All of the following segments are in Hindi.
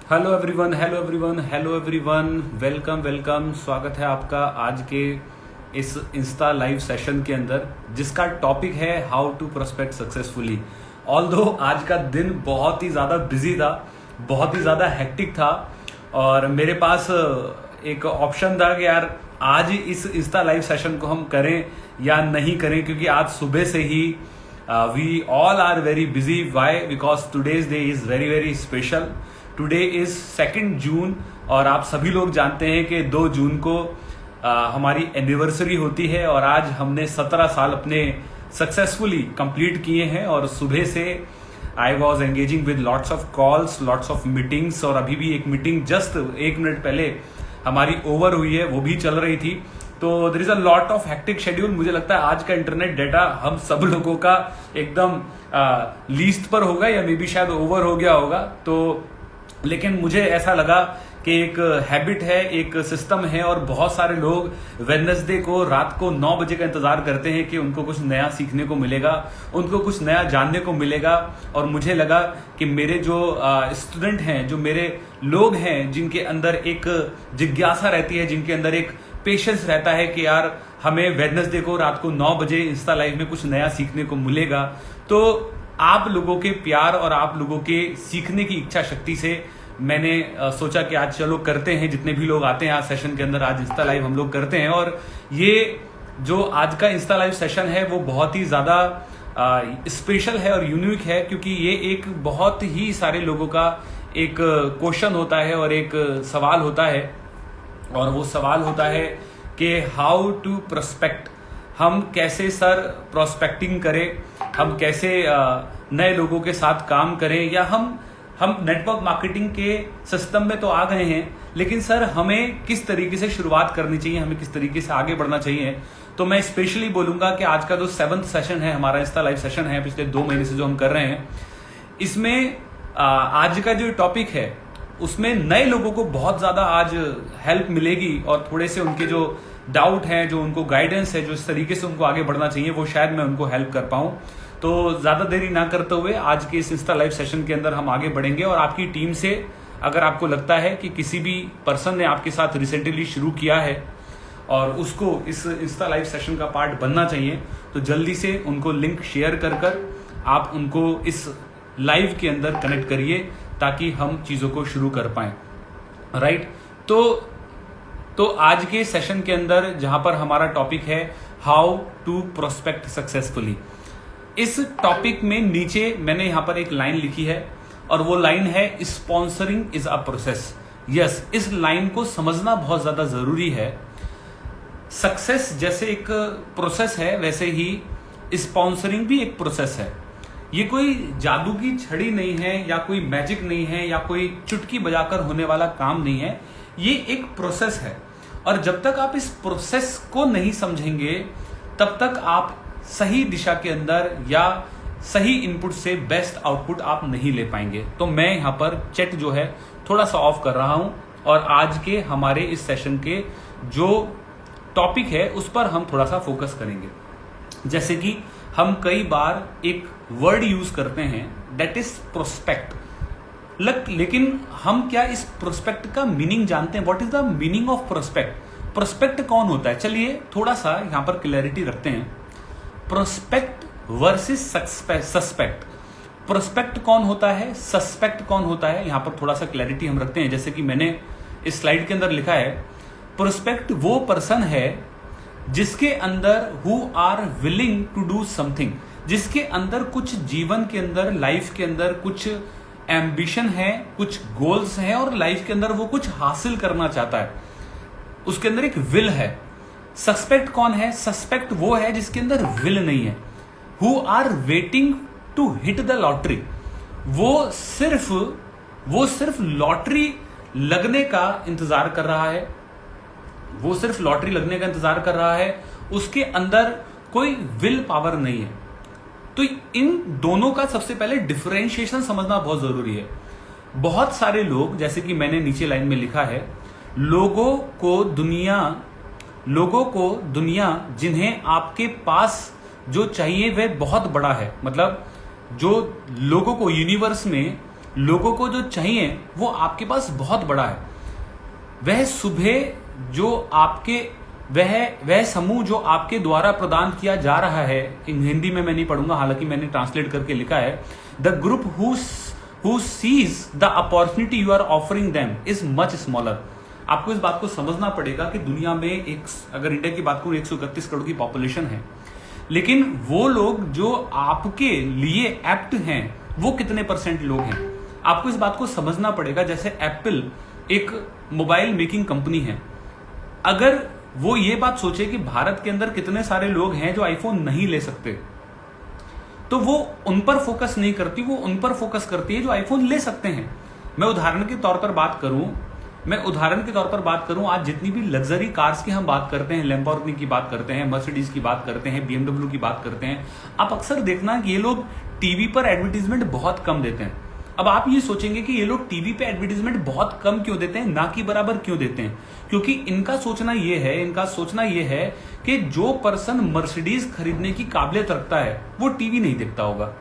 Hello everyone, hello everyone, hello everyone, welcome welcome. स्वागत है आपका आज के इस इंस्टा लाइव सेशन के अंदर, जिसका टॉपिक है how to prospect successfully. Although आज का दिन बहुत ही ज़्यादा बिजी था, बहुत ही ज़्यादा हेक्टिक था और मेरे पास एक ऑप्शन था कि यार आज इस इंस्टा लाइव सेशन को हम करें या नहीं करें, क्योंकि आज सुबह से ही we all are very busy. Why? Because today's day is very very special. Today is 2 June और आप सभी लोग जानते हैं कि 2 जून को हमारी एनिवर्सरी होती है और आज हमने 17 साल अपने सक्सेसफुली कंप्लीट किए हैं। और सुबह से I was engaging with lots of calls, lots of meetings, और अभी भी एक मीटिंग जस्ट 1 मिनट पहले हमारी ओवर हुई है, वो भी चल रही थी। तो there is a lot of hectic schedule. मुझे लगता है आज का इंटरनेट डाटा हम सब लोगों का एकदम लीस्ट पर होगा या मे बी शायद ओवर हो गया होगा। तो लेकिन मुझे ऐसा लगा कि एक हैबिट है, एक सिस्टम है और बहुत सारे लोग वेडनेसडे को रात को 9 बजे का इंतजार करते हैं कि उनको कुछ नया सीखने को मिलेगा, उनको कुछ नया जानने को मिलेगा। और मुझे लगा कि मेरे जो स्टूडेंट हैं, जो मेरे लोग हैं, जिनके अंदर एक जिज्ञासा रहती है, जिनके अंदर एक पेशेंस रहता है कि यार हमें वेडनेसडे को रात को 9 बजे इंस्टा लाइव में कुछ नया सीखने को मिलेगा, तो आप लोगों के प्यार और आप लोगों के सीखने की इच्छा शक्ति से मैंने सोचा कि आज चलो करते हैं। जितने भी लोग आते हैं आज सेशन के अंदर, आज इंस्टा लाइव हम लोग करते हैं। और ये जो आज का इंस्टा लाइव सेशन है वो बहुत ही ज़्यादा स्पेशल है और यूनिक है, क्योंकि ये एक बहुत ही सारे लोगों का एक क्वेश्चन होता है और एक सवाल होता है। और वो सवाल होता है कि हाउ टू प्रोस्पेक्ट। हम कैसे सर प्रोस्पेक्टिंग करें, हम कैसे नए लोगों के साथ काम करें, या हम नेटवर्क मार्केटिंग के सिस्टम में तो आ गए हैं, लेकिन सर हमें किस तरीके से शुरुआत करनी चाहिए, हमें किस तरीके से आगे बढ़ना चाहिए। तो मैं स्पेशली बोलूंगा कि आज का जो 7th सेशन है, हमारा इंस्टा लाइव सेशन है पिछले 2 महीने से जो हम कर रहे हैं, इसमें आज का जो टॉपिक है उसमें नए लोगों को बहुत ज्यादा आज हेल्प मिलेगी और थोड़े से उनके जो डाउट है, जो उनको गाइडेंस है, जो इस तरीके से उनको आगे बढ़ना चाहिए, वो शायद मैं उनको हेल्प कर पाऊं। तो ज्यादा देरी ना करते हुए आज के इस इंस्टा लाइव सेशन के अंदर हम आगे बढ़ेंगे। और आपकी टीम से अगर आपको लगता है कि किसी भी पर्सन ने आपके साथ रिसेंटली शुरू किया है और उसको इस इंस्टा लाइव सेशन का पार्ट बनना चाहिए, तो जल्दी से उनको लिंक शेयर कर आप उनको इस लाइव के अंदर कनेक्ट करिए, ताकि हम चीजों को शुरू कर पाए। राइट? तो आज के सेशन के अंदर जहां पर हमारा टॉपिक है हाउ टू प्रोस्पेक्ट सक्सेसफुली, इस टॉपिक में नीचे मैंने यहां पर एक लाइन लिखी है और वो लाइन है sponsoring is a process. Yes, इस लाइन को समझना बहुत ज्यादा जरूरी है। सक्सेस जैसे एक प्रोसेस है, वैसे ही स्पॉन्सरिंग भी एक प्रोसेस है। ये कोई जादू की छड़ी नहीं है, या कोई मैजिक नहीं है, या कोई चुटकी बजाकर होने वाला काम नहीं है। ये एक प्रोसेस है और जब तक आप इस प्रोसेस को नहीं समझेंगे, तब तक आप सही दिशा के अंदर या सही इनपुट से बेस्ट आउटपुट आप नहीं ले पाएंगे। तो मैं यहां पर चैट जो है थोड़ा सा ऑफ कर रहा हूं और आज के हमारे इस सेशन के जो टॉपिक है उस पर हम थोड़ा सा फोकस करेंगे। जैसे कि हम कई बार एक वर्ड यूज करते हैं, दैट इज प्रोस्पेक्ट। लेकिन हम क्या इस प्रोस्पेक्ट का मीनिंग जानते हैं? What is the meaning of prospect? Prospect कौन होता है? चलिए थोड़ा सा यहां पर क्लैरिटी रखते हैं। Prospect versus suspect. प्रोस्पेक्ट कौन होता है, सस्पेक्ट कौन होता है, यहां पर थोड़ा सा क्लैरिटी हम रखते हैं। जैसे कि मैंने इस स्लाइड के अंदर लिखा है, प्रोस्पेक्ट वो पर्सन है जिसके अंदर who are willing to do something, जिसके अंदर कुछ जीवन के अंदर, लाइफ के अंदर कुछ एम्बिशन है, कुछ गोल्स हैं और लाइफ के अंदर वो कुछ हासिल करना चाहता है, उसके अंदर एक विल है। सस्पेक्ट कौन है? सस्पेक्ट वो है जिसके अंदर विल नहीं है। Who are waiting to hit the lottery, वो सिर्फ लॉटरी लगने का इंतजार कर रहा है, वो सिर्फ लॉटरी लगने का इंतजार कर रहा है, उसके अंदर कोई विल पावर नहीं है। तो इन दोनों का सबसे पहले डिफरेंशिएशन समझना बहुत जरूरी है। बहुत सारे लोग, जैसे कि मैंने नीचे लाइन में लिखा है, लोगों को दुनिया जिन्हें आपके पास जो चाहिए वह बहुत बड़ा है। मतलब जो लोगों को यूनिवर्स में लोगों को जो चाहिए वो आपके पास बहुत बड़ा है। वह सुबह जो आपके वह समूह जो आपके द्वारा प्रदान किया जा रहा है, हिंदी में मैं नहीं पढ़ूंगा, हालांकि मैंने ट्रांसलेट करके लिखा है, the group who sees the opportunity you are offering them is much smaller. आपको इस बात को समझना पड़ेगा कि दुनिया में अगर इंडिया की बात करूं 131 करोड़ की पॉपुलेशन है, लेकिन वो लोग जो आपके लिए एप्ट हैं वो कितने परसेंट लोग हैं। आपको इस बात को समझना पड़ेगा। जैसे एप्पल एक मोबाइल मेकिंग कंपनी है, अगर वो ये बात सोचे कि भारत के अंदर कितने सारे लोग हैं जो आईफोन नहीं ले सकते, तो वो उन पर फोकस नहीं करती, वो उन पर फोकस करती है जो आईफोन ले सकते हैं। मैं उदाहरण के तौर पर बात करूं, आज जितनी भी लग्जरी कार्स की हम बात करते हैं, लैम्बोर्गिनी की बात करते हैं, मर्सिडीज की बात करते हैं, BMW की बात करते हैं, आप अक्सर देखना कि ये लोग टीवी पर एडवर्टीजमेंट बहुत कम देते हैं। अब आप ये सोचेंगे कि ये लोग टीवी पे एडवर्टीजमेंट बहुत कम क्यों देते हैं, ना कि बराबर क्यों देते हैं? क्योंकि इनका सोचना ये है कि जो पर्सन मर्सिडीज खरीदने की काबिलियत रखता है वो टीवी नहीं देखता होगा।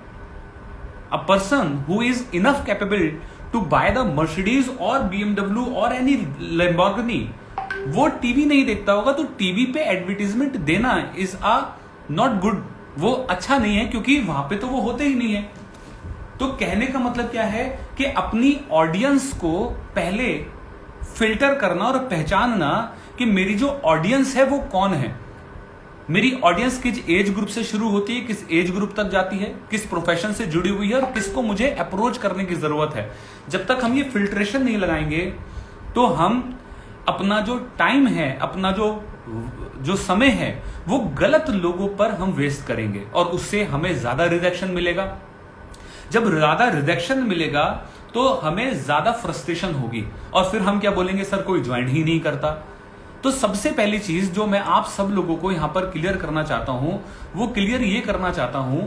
A person who is enough capable to buy the Mercedes और BMW और एनी लैम्बोर्गिनी, वो टीवी नहीं देखता होगा। तो टीवी पे एडवर्टीजमेंट देना इज अ नॉट गुड, वो अच्छा नहीं है, क्योंकि वहां पे तो वो होते ही नहीं है। तो कहने का मतलब क्या है कि अपनी ऑडियंस को पहले फिल्टर करना और पहचानना कि मेरी जो ऑडियंस है वो कौन है, मेरी ऑडियंस किस एज ग्रुप से शुरू होती है, किस एज ग्रुप तक जाती है, किस प्रोफेशन से जुड़ी हुई है और किसको मुझे अप्रोच करने की जरूरत है। जब तक हम ये फिल्ट्रेशन नहीं लगाएंगे तो हम अपना जो टाइम है, अपना जो समय है, वो गलत लोगों पर हम वेस्ट करेंगे और उससे हमें ज्यादा रिजेक्शन मिलेगा। जब ज्यादा रिजेक्शन मिलेगा तो हमें ज्यादा फ्रस्ट्रेशन होगी और फिर हम क्या बोलेंगे, सर कोई ज्वाइन ही नहीं करता। तो सबसे पहली चीज जो मैं आप सब लोगों को यहां पर क्लियर करना चाहता हूं, वो क्लियर ये करना चाहता हूं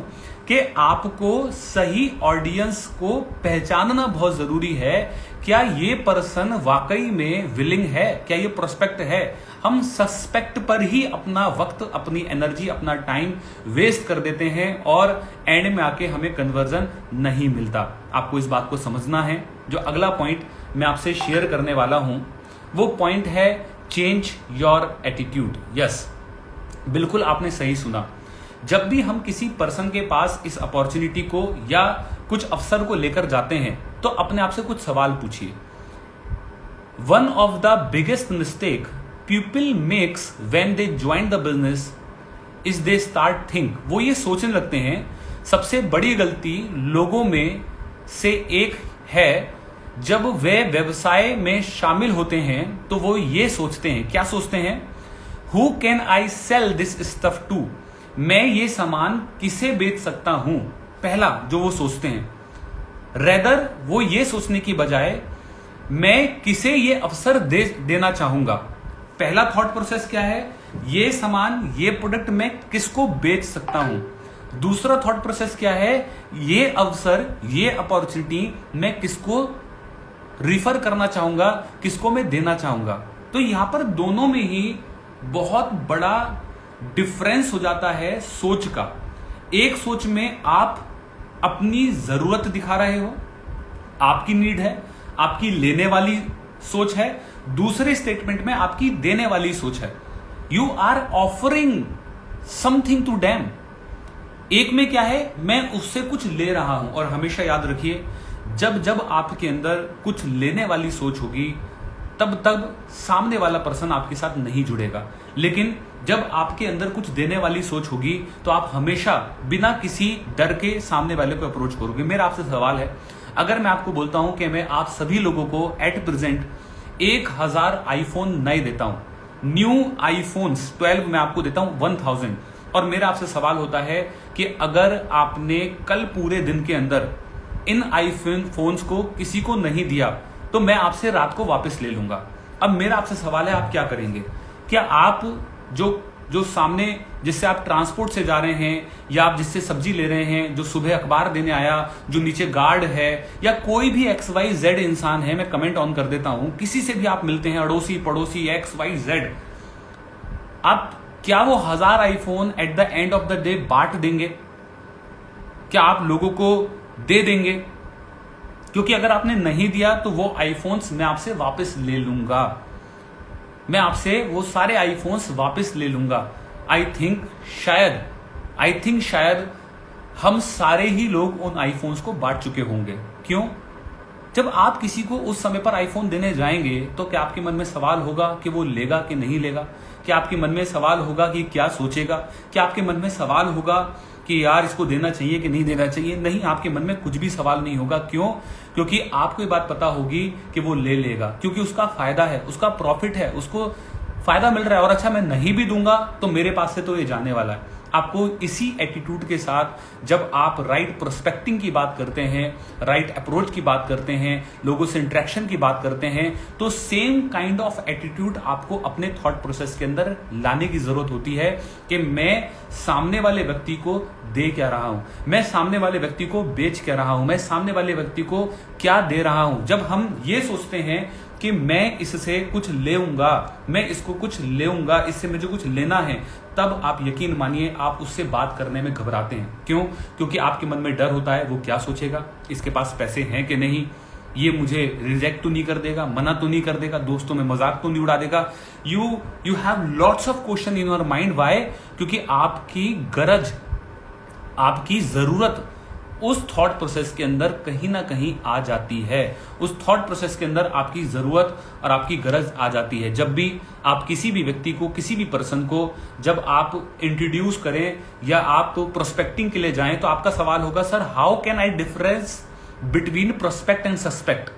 कि आपको सही ऑडियंस को पहचानना बहुत जरूरी है। क्या ये पर्सन वाकई में विलिंग है, क्या ये प्रोस्पेक्ट है? हम सस्पेक्ट पर ही अपना वक्त, अपनी एनर्जी, अपना टाइम वेस्ट कर देते हैं और एंड में आके हमें कन्वर्जन नहीं मिलता। आपको इस बात को समझना है। जो अगला पॉइंट मैं आपसे शेयर करने वाला हूं वो पॉइंट है चेंज योर एटीट्यूड। यस, बिल्कुल आपने सही सुना। जब भी हम किसी पर्सन के पास इस अपॉर्चुनिटी को या कुछ अवसर को लेकर जाते हैं तो अपने आप से कुछ सवाल पूछिए। One of the biggest mistake people makes when they join the business is they start think, वो ये सोचने लगते हैं, सबसे बड़ी गलती लोगों में से एक है, जब वे व्यवसाय में शामिल होते हैं तो वो ये सोचते हैं, क्या सोचते हैं? Who can I sell this stuff to, मैं ये सामान किसे बेच सकता हूं, पहला जो वो सोचते हैं। रेदर वो ये सोचने की बजाय मैं किसे ये अवसर देना चाहूंगा। पहला थॉट प्रोसेस क्या है? ये सामान, ये प्रोडक्ट मैं किसको बेच सकता हूं। दूसरा थॉट प्रोसेस क्या है? ये अवसर, ये अपॉर्चुनिटी मैं किसको रिफर करना चाहूंगा, किसको मैं देना चाहूंगा। तो यहां पर दोनों में ही बहुत बड़ा डिफरेंस हो जाता है सोच का। एक सोच में आप अपनी जरूरत दिखा रहे हो, आपकी नीड है, आपकी लेने वाली सोच है। दूसरे स्टेटमेंट में आपकी देने वाली सोच है। You are offering something to them. एक में क्या है? मैं उससे कुछ ले रहा हूं। और हमेशा याद रखिए, जब जब आपके अंदर कुछ लेने वाली सोच होगी तब सामने वाला पर्सन आपके साथ नहीं जुड़ेगा। लेकिन जब आपके अंदर कुछ देने वाली सोच होगी तो आप हमेशा बिना किसी डर के सामने वाले को अप्रोच करोगे। मेरा आपसे सवाल है, अगर मैं आपको बोलता हूं कि मैं आप सभी लोगों को एट प्रेजेंट 1000 आईफोन नए देता हूं, न्यू आईफोन्स 12 मैं आपको देता हूं 1000, और मेरा आपसे सवाल होता है कि अगर आपने कल पूरे दिन के अंदर इन आईफोन फोन्स को किसी को नहीं दिया तो मैं आपसे रात को वापस ले लूंगा। अब मेरा आपसे सवाल है, आप क्या करेंगे? क्या आप जो सामने जिससे आप ट्रांसपोर्ट से जा रहे हैं, या आप जिससे सब्जी ले रहे हैं, जो सुबह अखबार देने आया, जो नीचे गार्ड है, या कोई भी XYZ इंसान है, मैं कमेंट ऑन कर देता हूं, किसी से भी आप मिलते हैं, अड़ोसी पड़ोसी XYZ, आप क्या वो 1000 iPhone at the end of the day बांट देंगे? क्या आप लोगों को दे देंगे? क्योंकि अगर आपने नहीं दिया तो वो आईफोन्स मैं आपसे वापस ले लूंगा, मैं आपसे वो सारे आईफोन्स वापस ले लूंगा। आई थिंक शायद हम सारे ही लोग उन आईफोन्स को बांट चुके होंगे। क्यों? जब आप किसी को उस समय पर आईफोन देने जाएंगे तो क्या आपके मन में सवाल होगा कि वो लेगा कि नहीं लेगा? क्या आपके मन में सवाल होगा कि क्या सोचेगा? क्या आपके मन में सवाल होगा कि यार इसको देना चाहिए कि नहीं देना चाहिए? नहीं, आपके मन में कुछ भी सवाल नहीं होगा। क्यों? क्योंकि आपको ये बात पता होगी कि वो ले लेगा, क्योंकि उसका फायदा है, उसका प्रॉफिट है, उसको फायदा मिल रहा है। और अच्छा, मैं नहीं भी दूंगा तो मेरे पास से तो ये जाने वाला है। आपको इसी एटीट्यूड के साथ जब आप राइट प्रोस्पेक्टिंग की बात करते हैं, राइट अप्रोच की बात करते हैं, लोगों से इंटरेक्शन की बात करते हैं, तो सेम काइंड ऑफ एटीट्यूड आपको अपने थॉट प्रोसेस के अंदर लाने की जरूरत होती है कि मैं सामने वाले व्यक्ति को दे क्या रहा हूं, मैं सामने वाले व्यक्ति को बेच क्या रहा हूं, मैं सामने वाले व्यक्ति को क्या दे रहा हूं। जब हम ये सोचते हैं कि मैं इससे कुछ लेऊंगा, मैं इसको कुछ लेऊंगा, इससे मुझे कुछ लेना है, तब आप यकीन मानिए आप उससे बात करने में घबराते हैं। क्यों? क्योंकि आपके मन में डर होता है वो क्या सोचेगा, इसके पास पैसे हैं कि नहीं, ये मुझे रिजेक्ट तो नहीं कर देगा, मना तो नहीं कर देगा, दोस्तों में मजाक तो नहीं उड़ा देगा। You have lots of question in your mind. Why? क्योंकि आपकी गरज, आपकी जरूरत उस थॉट प्रोसेस के अंदर कहीं ना कहीं आ जाती है। उस थॉट प्रोसेस के अंदर आपकी जरूरत और आपकी गरज आ जाती है। जब भी आप किसी भी व्यक्ति को, किसी भी पर्सन को जब आप इंट्रोड्यूस करें या आप प्रोस्पेक्टिंग के लिए जाएं, तो आपका सवाल होगा, sir how can I difference between prospect and suspect?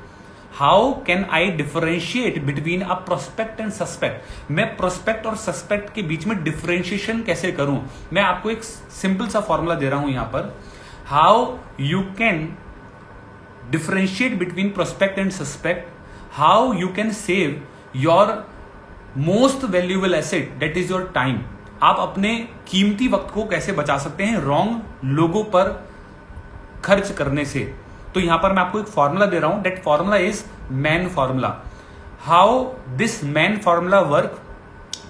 How can I differentiate between a prospect and suspect? मैं प्रोस्पेक्ट और सस्पेक्ट के बीच में डिफरेंशिएशन कैसे करूं? मैं आपको एक सिंपल सा फॉर्मूला दे रहा हूं यहां पर। How you can differentiate between prospect and suspect, how you can save your most valuable asset, that is your time. आप अपने कीमती वक्त को कैसे बचा सकते हैं रॉन्ग लोगों पर खर्च करने से। तो यहां पर मैं आपको एक फॉर्मूला दे रहा हूं, that formula is man formula. How this man formula work,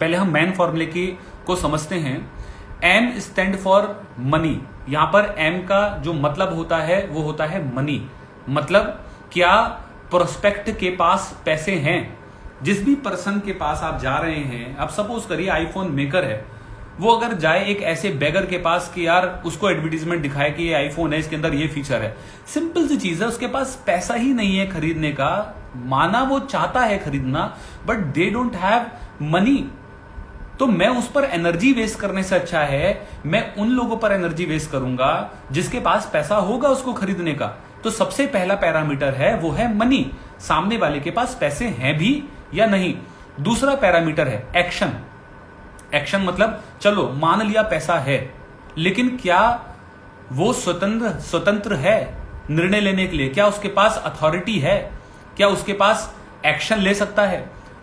पहले हम मैन फॉर्मूले को समझते हैं। M stand for money. यहां पर एम का जो मतलब होता है वो होता है मनी। मतलब क्या प्रोस्पेक्ट के पास पैसे हैं? जिस भी पर्सन के पास आप जा रहे हैं, अब सपोज करिए आईफोन मेकर है, वो अगर जाए एक ऐसे बेगर के पास कि यार उसको एडवर्टीजमेंट दिखाए कि ये आईफोन है, इसके अंदर ये फीचर है, सिंपल सी चीज है, उसके पास पैसा ही नहीं है खरीदने का। माना वो चाहता है खरीदना, but they don't have money. तो मैं उस पर एनर्जी वेस्ट करने से अच्छा है मैं उन लोगों पर एनर्जी वेस्ट करूंगा जिसके पास पैसा होगा उसको खरीदने का। तो सबसे पहला पैरामीटर है वो है मनी, सामने वाले के पास पैसे हैं भी या नहीं। दूसरा पैरामीटर है एक्शन। एक्शन मतलब चलो मान लिया पैसा है, लेकिन क्या वो स्वतंत्र है निर्णय लेने के लिए? क्या उसके पास अथॉरिटी है? क्या उसके पास एक्शन ले सकता है?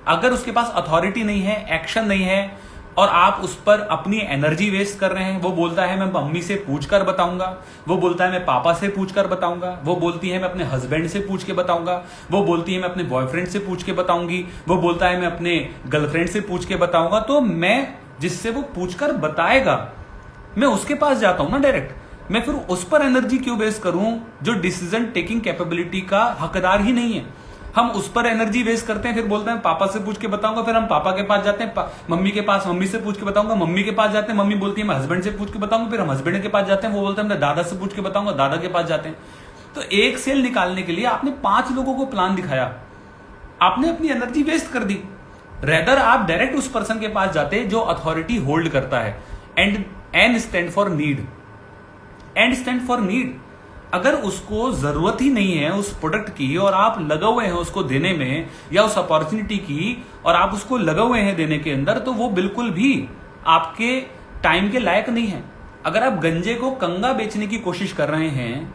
अगर उसके पास अथॉरिटी नहीं है, एक्शन नहीं है, और आप उस पर अपनी एनर्जी वेस्ट कर रहे हैं, वो बोलता है मैं मम्मी से पूछकर बताऊंगा, वो बोलता है मैं पापा से पूछकर बताऊंगा, वो बोलती है मैं अपने हस्बैंड से पूछ के बताऊंगा, वो बोलती है मैं अपने बॉयफ्रेंड से पूछ के बताऊंगी, वो बोलता है मैं अपने गर्लफ्रेंड से पूछ के बताऊंगा, तो मैं जिससे वो पूछकर बताएगा मैं उसके पास जाता हूं ना डायरेक्ट। मैं फिर उस पर एनर्जी क्यों वेस्ट करूं जो डिसीजन टेकिंग कैपेबिलिटी का हकदार ही नहीं है? हम उस पर एनर्जी वेस्ट करते हैं, फिर बोलते हैं पापा से पूछ के बताऊंगा, फिर हम पापा के पास जाते हैं, मम्मी के पास मम्मी से पूछ के बताऊंगा, मम्मी के पास जाते हैं, मम्मी बोलती है मैं हस्बैंड से पूछ के बताऊंगा, फिर हम हस्बैंड के पास जाते हैं, वो बोलते हैं मैं दादा से पूछ के बताऊंगा, दादा के पास जाते हैं। तो एक सेल निकालने के लिए आपने 5 लोगों को प्लान दिखाया, आपने अपनी एनर्जी वेस्ट कर दी। रेदर आप डायरेक्ट उस पर्सन के पास जाते जो अथॉरिटी होल्ड करता है। And N stand for need. And stand for need. अगर उसको जरूरत ही नहीं है उस प्रोडक्ट की और आप लगे हुए हैं उसको देने में, या उस अपॉर्चुनिटी की और आप उसको लगे हुए हैं देने के अंदर, तो वो बिल्कुल भी आपके टाइम के लायक नहीं है। अगर आप गंजे को कंगा बेचने की कोशिश कर रहे हैं,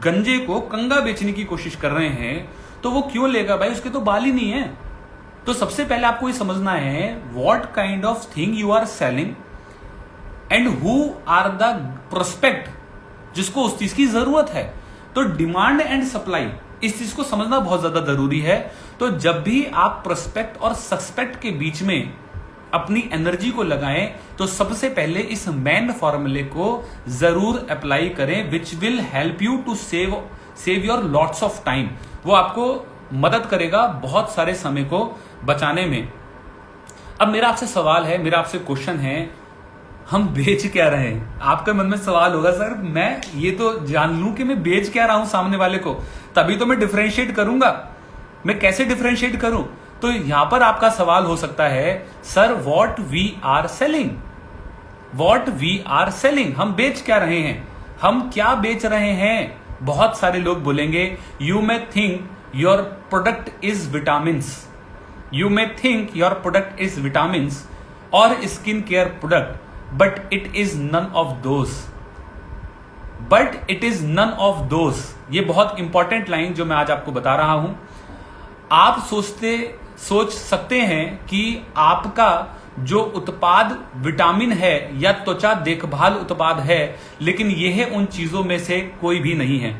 गंजे को कंगा बेचने की कोशिश कर रहे हैं, तो वो क्यों लेगा भाई? उसके तो बाल ही नहीं है। तो सबसे पहले आपको ये समझना है what kind of thing you are selling and who are the prospect जिसको उस चीज की जरूरत है। तो डिमांड एंड सप्लाई, इस चीज को समझना बहुत ज्यादा जरूरी है। तो जब भी आप प्रोस्पेक्ट और सस्पेक्ट के बीच में अपनी एनर्जी को लगाएं तो सबसे पहले इस मैन फॉर्मूले को जरूर अप्लाई करें, which will help you to save your lots of time. वो आपको मदद करेगा बहुत सारे समय को बचाने में। अब मेरा आपसे सवाल है, मेरा आपसे क्वेश्चन है, हम बेच क्या रहे हैं? आपके मन में सवाल होगा, सर मैं ये तो जान लूं कि मैं बेच क्या रहा हूं सामने वाले को, तभी तो मैं डिफरेंशिएट करूंगा। मैं कैसे डिफरेंशिएट करूं? तो यहां पर आपका सवाल हो सकता है, sir what we are selling, what we are selling, हम बेच क्या रहे हैं, हम क्या बेच रहे हैं? बहुत सारे लोग बोलेंगे, you may think your product is vitamins, you may think your product is vitamins और skin care product, but it is none of those, but it is none of those. ये बहुत इंपॉर्टेंट लाइन जो मैं आज आपको बता रहा हूं। आप सोच सकते हैं कि आपका जो उत्पाद विटामिन है या त्वचा देखभाल उत्पाद है, लेकिन यह उन चीजों में से कोई भी नहीं है।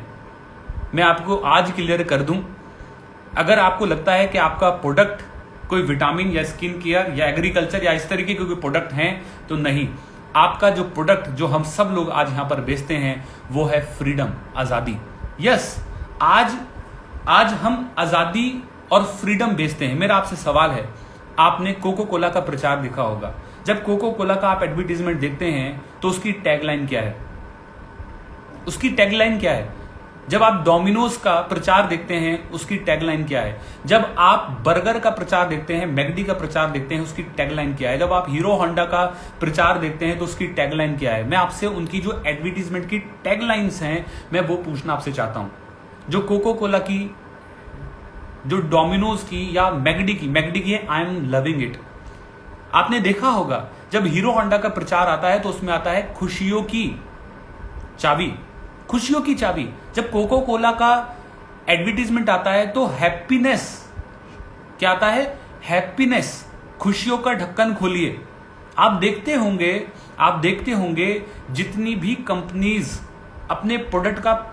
मैं आपको आज क्लियर कर दूं, अगर आपको लगता है कि आपका प्रोडक्ट कोई विटामिन या स्किन केयर या एग्रीकल्चर या इस तरीके के कोई प्रोडक्ट हैं, तो नहीं। आपका जो प्रोडक्ट जो हम सब लोग आज यहां पर बेचते हैं वो है फ्रीडम, आजादी। यस, आज हम आजादी और फ्रीडम बेचते हैं। मेरा आपसे सवाल है, आपने कोको कोला का प्रचार देखा होगा। जब कोको कोला का आप एडवर्टीजमेंट देखते हैं तो उसकी टैगलाइन क्या है? उसकी टैगलाइन क्या है? जब आप डोमिनोज का प्रचार देखते हैं उसकी टैगलाइन क्या है? जब आप बर्गर का प्रचार देखते हैं, मैकडी का प्रचार देखते हैं, उसकी टैगलाइन क्या है? जब आप हीरो होंडा का प्रचार देखते हैं तो उसकी टैगलाइन क्या है? मैं आपसे उनकी जो एडवर्टीजमेंट की टैगलाइंस हैं मैं वो पूछना आपसे चाहता हूं। जो कोको कोला की, जो डोमिनोज की या मैकडी की है आई एम लविंग इट। आपने देखा होगा जब हीरो होंडा का प्रचार आता है तो उसमें आता है खुशियों की चाबी, खुशियों की चाबी। जब कोको कोला का एडवर्टीजमेंट आता है तो हैप्पीनेस, क्या आता है? हैप्पीनेस, खुशियों का ढक्कन खोलिए। आप देखते होंगे जितनी भी कंपनीज अपने प्रोडक्ट का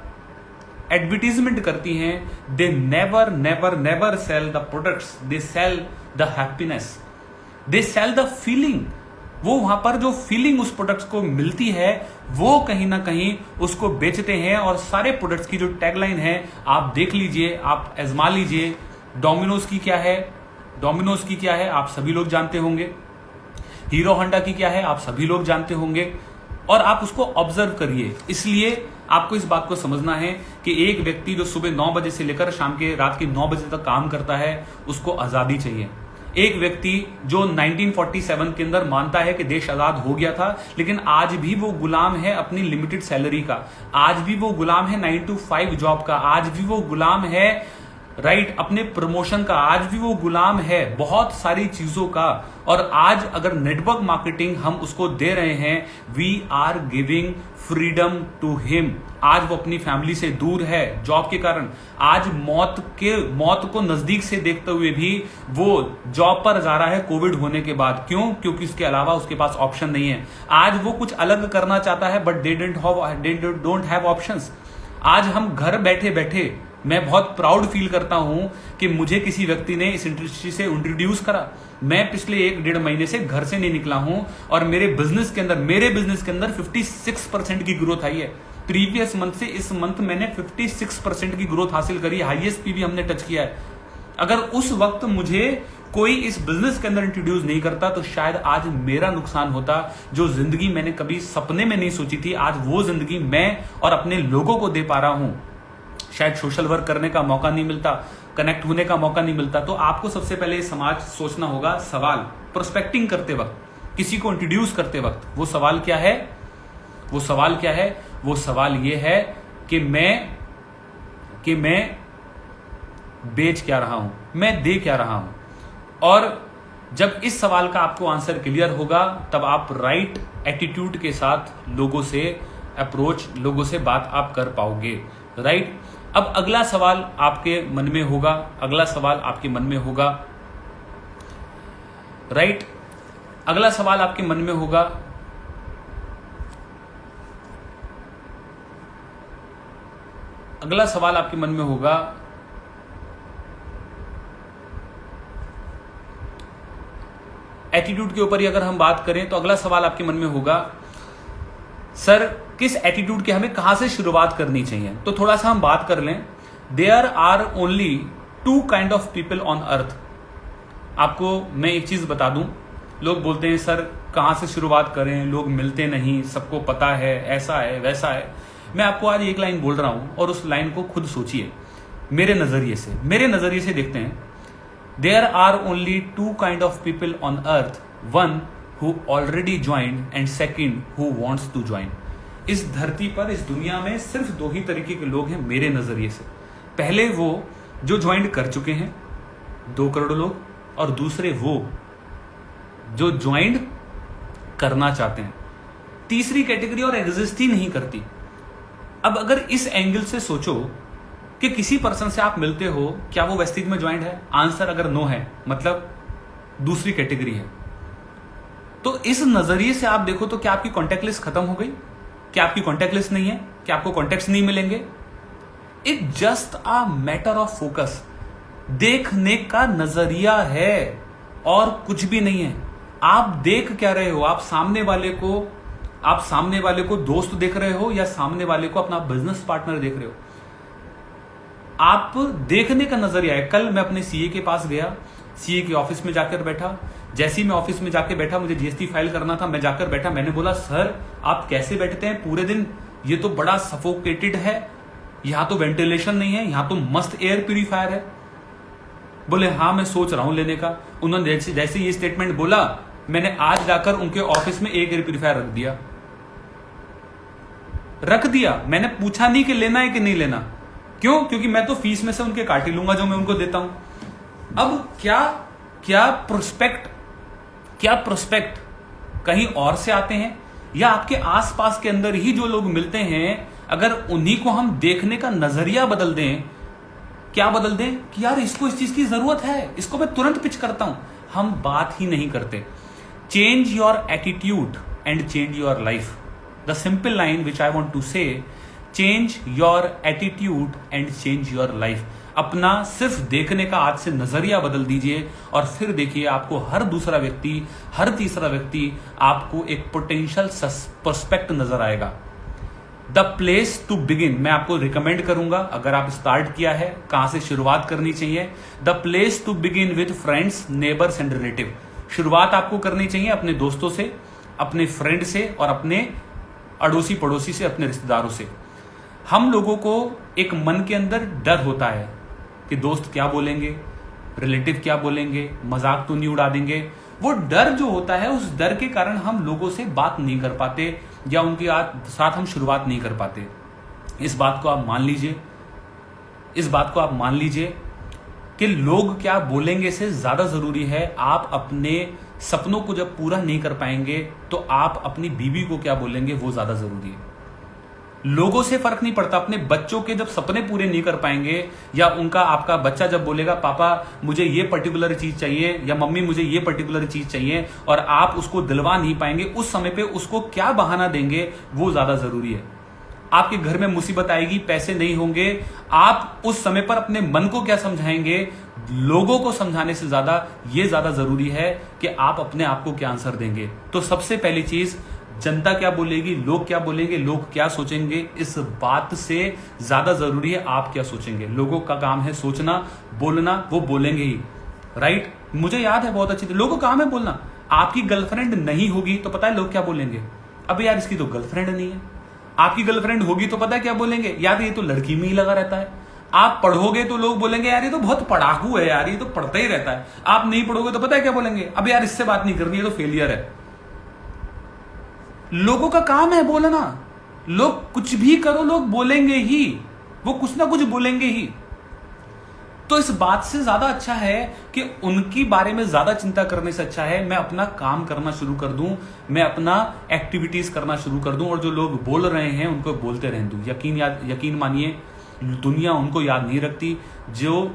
एडवर्टीजमेंट करती हैं, they never cell the products, they sell the happiness, they sell the feeling. वो वहां पर जो फीलिंग उस प्रोडक्ट्स को मिलती है वो कहीं ना कहीं उसको बेचते हैं। और सारे प्रोडक्ट्स की जो टैगलाइन है आप देख लीजिए, आप आजमा लीजिए। डोमिनोज की क्या है? डोमिनोज की क्या है आप सभी लोग जानते होंगे। हीरो होंडा की क्या है आप सभी लोग जानते होंगे। और आप उसको ऑब्जर्व करिए। इसलिए आपको इस बात को समझना है कि एक व्यक्ति जो सुबह 9 बजे से लेकर शाम के रात के 9 बजे तक काम करता है उसको आजादी चाहिए। एक व्यक्ति जो 1947 के अंदर मानता है कि देश आजाद हो गया था, लेकिन आज भी वो गुलाम है अपनी लिमिटेड सैलरी का, आज भी वो गुलाम है 9 to 5 जॉब का, आज भी वो गुलाम है अपने प्रमोशन का, आज भी वो गुलाम है बहुत सारी चीजों का। और आज अगर नेटवर्क मार्केटिंग हम उसको दे रहे हैं, we are giving freedom to him. आज वो अपनी फैमिली से दूर है जॉब के कारण, आज मौत को नजदीक से देखते हुए भी वो जॉब पर जा रहा है कोविड होने के बाद। क्यों? क्योंकि इसके अलावा उसके पास ऑप्शन नहीं है। आज वो कुछ अलग करना चाहता है but they don't have options. आज हम घर बैठे बैठे, मैं बहुत प्राउड फील करता हूं कि मुझे किसी व्यक्ति ने इस इंडस्ट्री से इंट्रोड्यूस करा। मैं पिछले 1-1.5 महीने से घर से नहीं निकला हूं और मेरे बिजनेस के अंदर 56% की ग्रोथ आई है। प्रीवियस मंथ से इस मंथ मैंने 56% की ग्रोथ हासिल करी, हाईएस्ट पीवी हमने टच किया है। अगर उस वक्त मुझे कोई इस बिजनेस के अंदर इंट्रोड्यूस नहीं करता तो शायद आज मेरा नुकसान होता। जो जिंदगी मैंने कभी सपने में नहीं सोची थी, आज वो जिंदगी मैं और अपने लोगों को दे पा रहा हूं। शायद सोशल वर्क करने का मौका नहीं मिलता, कनेक्ट होने का मौका नहीं मिलता। तो आपको सबसे पहले समाज सोचना होगा, सवाल प्रोस्पेक्टिंग करते वक्त, किसी को इंट्रोड्यूस करते वक्त, वो सवाल क्या है? वो सवाल क्या है? वो सवाल ये है कि मैं बेच क्या रहा हूं, मैं दे क्या रहा हूं। और जब इस सवाल का आपको आंसर क्लियर होगा तब आप राइट एटीट्यूड के साथ लोगों से अप्रोच, लोगों से बात आप कर पाओगे। राइट। अब अगला सवाल आपके मन में होगा, अगला सवाल आपके मन में होगा, राइट, अगला सवाल आपके मन में होगा, अगला सवाल आपके मन में होगा, एटीट्यूड के ऊपर ही अगर हम बात करें तो अगला सवाल आपके मन में होगा, सर किस एटीट्यूड के हमें कहां से शुरुआत करनी चाहिए? तो थोड़ा सा हम बात कर लें। There are only 2 kind of people on earth. आपको मैं एक चीज बता दूं, लोग बोलते हैं सर कहां से शुरुआत करें, लोग मिलते नहीं, सबको पता है, ऐसा है वैसा है। मैं आपको आज एक लाइन बोल रहा हूं और उस लाइन को खुद सोचिए। मेरे नजरिए से देखते हैं। There are only 2 kind of people on earth, one who already joined and second who wants to join. इस धरती पर, इस दुनिया में सिर्फ 2 ही तरीके के लोग हैं मेरे नजरिए से। पहले वो जो ज्वाइन कर चुके हैं 2 करोड़ लोग, और दूसरे वो जो ज्वाइन करना चाहते हैं। तीसरी कैटेगरी और एग्जिस्ट ही नहीं करती। अब अगर इस एंगल से सोचो कि किसी पर्सन से आप मिलते हो, क्या वो वेस्टिज में ज्वाइंट है? आंसर अगर नो है, मतलब दूसरी कैटेगरी है। तो इस नजरिए से आप देखो तो क्या आपकी कॉन्टेक्ट लिस्ट खत्म हो गई? क्या आपकी कॉन्टेक्ट लिस्ट नहीं है? क्या आपको कॉन्टेक्ट्स नहीं मिलेंगे? It just a matter of focus. देखने का नजरिया है और कुछ भी नहीं है। आप देख क्या रहे हो? आप सामने वाले को दोस्त देख रहे हो या सामने वाले को अपना बिजनेस पार्टनर देख रहे हो? आप देखने का नजरिया है। कल मैं अपने सीए के पास गया, सीए के ऑफिस में जाकर बैठा। जैसे ही मैं ऑफिस में जाके बैठा, मुझे जीएसटी फाइल करना था, मैं जाकर बैठा। मैंने बोला सर आप कैसे बैठते हैं पूरे दिन? ये तो बड़ा सफोकेटेड है, यहां तो वेंटिलेशन नहीं है, यहां तो मस्त एयर प्यूरिफायर है। बोले हाँ मैं सोच रहा हूं लेने का। उन्होंने जैसे ये स्टेटमेंट बोला, मैंने आज जाकर उनके ऑफिस में एक एयर प्यूरिफायर रख दिया। मैंने पूछा नहीं कि लेना है कि नहीं लेना। क्यों? क्योंकि मैं तो फीस में से उनके काट ही लूंगा जो मैं उनको देता हूं। अब क्या प्रोस्पेक्ट कहीं और से आते हैं, या आपके आसपास के अंदर ही जो लोग मिलते हैं, अगर उन्हीं को हम देखने का नजरिया बदल दें, क्या बदल दें कि यार इसको इस चीज की जरूरत है, इसको मैं तुरंत पिच करता हूं, हम बात ही नहीं करते। Change your attitude and change your life. The simple line which I want to say, change your attitude and change your life. अपना सिर्फ देखने का आज से नजरिया बदल दीजिए और फिर देखिए आपको हर दूसरा व्यक्ति, हर तीसरा व्यक्ति आपको एक पोटेंशियल पर्सपेक्ट नजर आएगा। द प्लेस टू बिगिन, मैं आपको रिकमेंड करूंगा, अगर आप स्टार्ट किया है कहां से शुरुआत करनी चाहिए। The place to begin with friends, neighbours and relative. शुरुआत आपको करनी चाहिए अपने दोस्तों से, अपने फ्रेंड से और अपने अड़ोसी पड़ोसी से, अपने रिश्तेदारों से। हम लोगों को एक मन के अंदर डर होता है कि दोस्त क्या बोलेंगे, रिलेटिव क्या बोलेंगे, मजाक तो नहीं उड़ा देंगे। वो डर जो होता है, उस डर के कारण हम लोगों से बात नहीं कर पाते या उनके साथ हम शुरुआत नहीं कर पाते। इस बात को आप मान लीजिए कि लोग क्या बोलेंगे से ज्यादा जरूरी है आप अपने सपनों को जब पूरा नहीं कर पाएंगे तो आप अपनी बीवी को क्या बोलेंगे वो ज्यादा जरूरी है। लोगों से फर्क नहीं पड़ता। अपने बच्चों के जब सपने पूरे नहीं कर पाएंगे, या आपका बच्चा जब बोलेगा पापा मुझे ये पर्टिकुलर चीज चाहिए या मम्मी मुझे ये पर्टिकुलर चीज चाहिए, और आप उसको दिलवा नहीं पाएंगे, उस समय पे उसको क्या बहाना देंगे वो ज्यादा जरूरी है। आपके घर में मुसीबत आएगी, पैसे नहीं होंगे, आप उस समय पर अपने मन को क्या समझाएंगे? लोगों को समझाने से ज्यादा ये ज्यादा जरूरी है कि आप अपने आप को क्या आंसर देंगे। तो सबसे पहली चीज, जनता क्या बोलेगी, लोग क्या बोलेंगे, लोग क्या सोचेंगे, इस बात से ज्यादा जरूरी है आप क्या सोचेंगे। लोगों का काम है सोचना, बोलना, वो बोलेंगे ही, राइट। मुझे याद है बहुत अच्छी थी, लोगों का काम है बोलना। आपकी गर्लफ्रेंड नहीं होगी तो पता है लोग क्या बोलेंगे? अबे यार इसकी तो गर्लफ्रेंड नहीं है। आपकी गर्लफ्रेंड होगी तो पता है क्या बोलेंगे? यार ये तो लड़की में ही लगा रहता है। आप पढ़ोगे तो लोग बोलेंगे यार ये तो बहुत पढ़ाकू है, यार ये तो पढ़ता ही रहता है। आप नहीं पढ़ोगे तो पता है क्या बोलेंगे? अब यार इससे बात नहीं करनी है, तो फेलियर है। लोगों का काम है बोलना। लोग कुछ भी करो, लोग बोलेंगे ही, वो कुछ ना कुछ बोलेंगे ही। तो इस बात से ज्यादा अच्छा है कि उनकी बारे में ज्यादा चिंता करने से अच्छा है मैं अपना काम करना शुरू कर दूं, मैं अपना एक्टिविटीज करना शुरू कर दूं, और जो लोग बोल रहे हैं उनको बोलते रहने दूं। यकीन मानिए दुनिया उनको याद नहीं रखती जो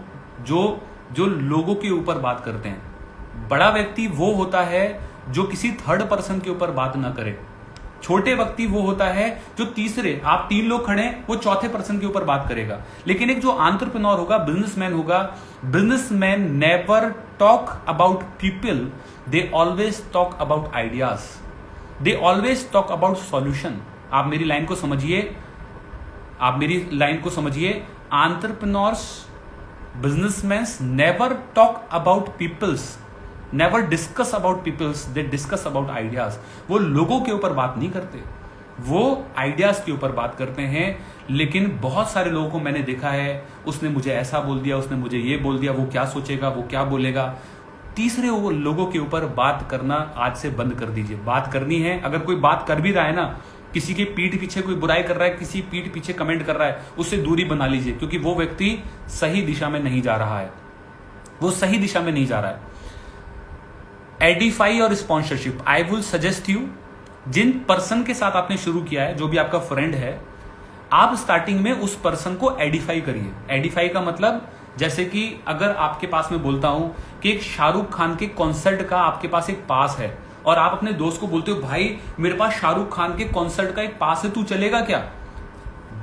लोगों के ऊपर बात करते हैं। बड़ा व्यक्ति वो होता है जो किसी थर्ड पर्सन के ऊपर बात ना करे। छोटे व्यक्ति वो होता है जो तीसरे, आप 3 लोग खड़े हैं, वो चौथे पर्सन के ऊपर बात करेगा। लेकिन एक जो एंटरप्रेन्योर होगा, बिजनेसमैन होगा, businessman never talk about people, they always talk about ideas, they always talk about solution. आप मेरी लाइन को समझिए, आप मेरी लाइन को समझिए। Entrepreneurs, businessman never talk about peoples, never discuss about peoples, they discuss about ideas. वो लोगों के ऊपर बात नहीं करते, वो आइडियाज के ऊपर बात करते हैं। लेकिन बहुत सारे लोगों को मैंने देखा है, उसने मुझे ऐसा बोल दिया, उसने मुझे ये बोल दिया, वो क्या सोचेगा, वो क्या बोलेगा। तीसरे वो लोगों के ऊपर बात करना आज से बंद कर दीजिए। बात करनी है, अगर कोई बात कर भी रहा है ना, किसी के पीठ पीछे कोई बुराई कर रहा है, किसी पीठ पीछे कमेंट कर रहा है, उससे दूरी बना लीजिए, क्योंकि वो व्यक्ति सही दिशा में नहीं जा रहा है, वो सही दिशा में नहीं जा रहा है। एडिफाई और sponsorship, I will suggest you, जिन पर्सन के साथ आपने शुरू किया है, जो भी आपका फ्रेंड है, आप स्टार्टिंग में उस पर्सन को एडिफाई करिए। एडिफाई का मतलब, जैसे कि अगर आपके पास में बोलता हूं कि एक शाहरुख खान के कॉन्सर्ट का आपके पास एक पास है, और आप अपने दोस्त को बोलते हो भाई मेरे पास शाहरुख खान के कॉन्सर्ट का एक पास है, तू चलेगा क्या?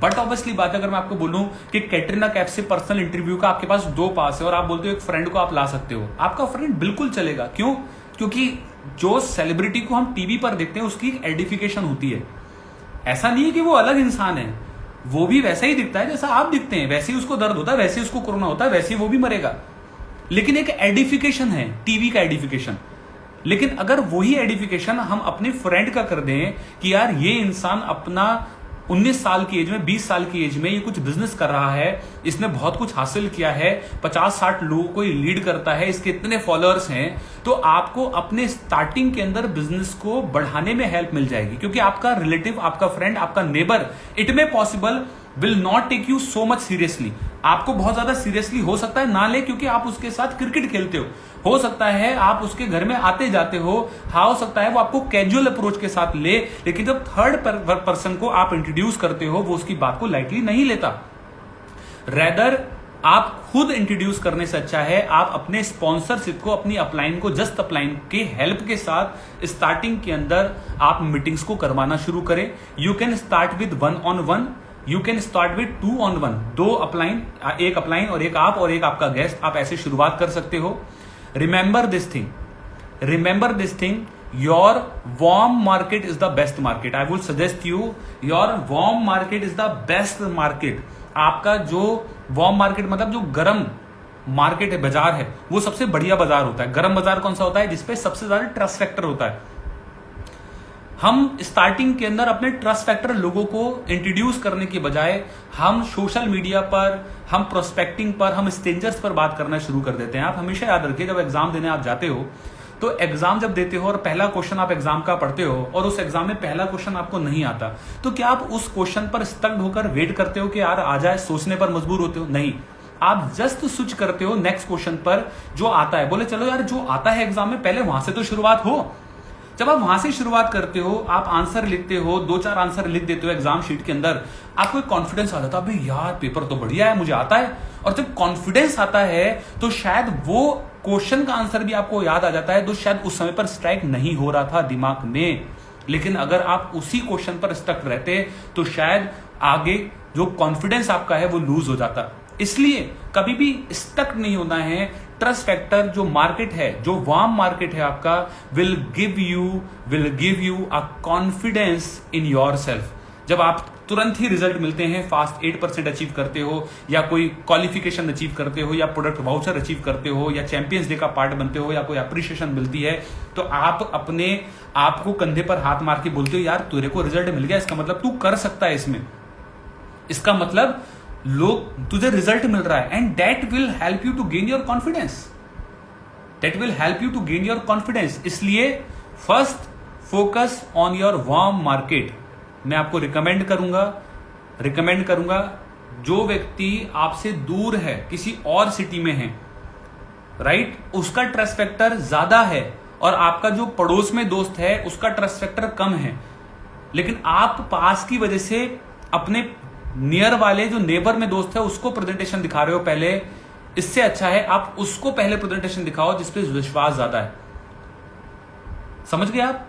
बट ऑब्वियसली बात है, अगर मैं आपको बोलूं कि कैटरीना कैफ से पर्सनल इंटरव्यू का आपके पास 2 पास है और आप बोलते हो एक फ्रेंड को आप ला सकते हो, आपका फ्रेंड बिल्कुल चलेगा। क्यों? क्योंकि जो सेलिब्रिटी को हम टीवी पर देखते हैं उसकी एक एडिफिकेशन होती है। ऐसा नहीं है कि वो अलग इंसान है, वो भी वैसा ही दिखता है जैसा आप दिखते हैं, वैसे ही उसको दर्द होता है, वैसे ही उसको कोरोना होता है, वैसे ही वो भी मरेगा। लेकिन एक एडिफिकेशन है, टीवी का एडिफिकेशन। लेकिन अगर वही एडिफिकेशन हम अपने फ्रेंड का कर दें कि यार ये इंसान अपना 19 साल की एज में, 20 साल की एज में ये कुछ बिजनेस कर रहा है, इसने बहुत कुछ हासिल किया है, 50-60 लोगों को ये लीड करता है, इसके इतने फॉलोअर्स हैं, तो आपको अपने स्टार्टिंग के अंदर बिजनेस को बढ़ाने में हेल्प मिल जाएगी। क्योंकि आपका रिलेटिव, आपका फ्रेंड, आपका neighbour, it may possible will not take you so much seriously. आपको बहुत ज्यादा सीरियसली हो सकता है ना ले, क्योंकि आप उसके साथ क्रिकेट खेलते हो सकता है आप उसके घर में आते जाते हो सकता है वो आपको कैजुअल अप्रोच के साथ ले। लेकिन जब थर्ड पर्सन को आप इंट्रोड्यूस करते हो, वो उसकी बात को लाइटली नहीं लेता। रेदर आप खुद इंट्रोड्यूस करने से अच्छा है आप अपने स्पॉन्सरशिप को, अपनी अपलाइन को, जस्ट अपलाइन के हेल्प के साथ स्टार्टिंग के अंदर आप मीटिंग्स को करवाना शुरू करें। You can start with 1-on-1, you can start with 2-on-1, 2 upline, एक अपलाइन और एक आप और एक आपका गेस्ट, आप ऐसे शुरुआत कर सकते हो। Remember this thing, your warm market is the best market. I would suggest you, your warm market is the best market. आपका जो वार्म मार्केट मतलब जो गर्म मार्केट है, बाजार है, वो सबसे बढ़िया बाजार होता है। गर्म बाजार कौन सा होता है? जिसपे सबसे ज्यादा ट्रस्ट फैक्टर होता है। हम स्टार्टिंग के अंदर अपने ट्रस्ट फैक्टर लोगों को इंट्रोड्यूस करने के बजाय हम सोशल मीडिया पर, हम प्रोस्पेक्टिंग पर, हम स्ट्रेंजर्स पर बात करना शुरू कर देते हैं। आप हमेशा याद रखिए, जब एग्जाम देने आप जाते हो, तो एग्जाम जब देते हो और पहला क्वेश्चन आप एग्जाम का पढ़ते हो और उस एग्जाम में पहला क्वेश्चन आपको नहीं आता, तो क्या आप उस क्वेश्चन पर स्टक होकर वेट करते हो कि यार आ जाए, सोचने पर मजबूर होते हो? नहीं, आप जस्ट स्विच करते हो नेक्स्ट क्वेश्चन पर जो आता है। बोले चलो यार जो आता है एग्जाम में, पहले वहां से तो शुरुआत हो। जब आप वहां से शुरुआत करते हो, आप आंसर लिखते हो, 2-4 आंसर लिख देते हो एग्जाम शीट के अंदर, आपको एक कॉन्फिडेंस आ जाता है, भाई यार पेपर तो बढ़िया है, मुझे आता है। और जब कॉन्फिडेंस आता है तो शायद वो क्वेश्चन का आंसर भी आपको याद आ जाता है, तो शायद उस समय पर स्ट्राइक नहीं हो रहा था दिमाग में। लेकिन अगर आप उसी क्वेश्चन पर स्टक रहते तो शायद आगे जो कॉन्फिडेंस आपका है वो लूज हो जाता। इसलिए कभी भी स्टक नहीं होना है। ट्रस्ट फैक्टर जो मार्केट है, जो वार्म मार्केट है आपका, will give you a confidence in your self. जब आप तुरंत ही रिजल्ट मिलते हैं, फास्ट 8% अचीव करते हो, या कोई क्वालिफिकेशन अचीव करते हो, या प्रोडक्ट वाउचर अचीव करते हो, या चैंपियंस डे का पार्ट बनते हो, या कोई अप्रिशिएशन मिलती है, तो आप अपने आप को कंधे पर हाथ मार के बोलते हो यार तेरे को रिजल्ट मिल गया, इसका मतलब तू कर सकता है इसमें, इसका मतलब लोग तुझे रिजल्ट मिल रहा है। And that will help you to gain your confidence. इसलिए first focus on your warm market. मैं आपको रिकमेंड करूंगा जो व्यक्ति आपसे दूर है, किसी और सिटी में है, राइट, उसका ट्रस्ट फैक्टर ज्यादा है, और आपका जो पड़ोस में दोस्त है उसका ट्रस्ट फैक्टर कम है। लेकिन आप पास की वजह से अपने नियर वाले जो नेबर में दोस्त है उसको प्रेजेंटेशन दिखा रहे हो पहले, इससे अच्छा है आप उसको पहले प्रेजेंटेशन दिखाओ जिसपे विश्वास ज्यादा है। समझ गए आप?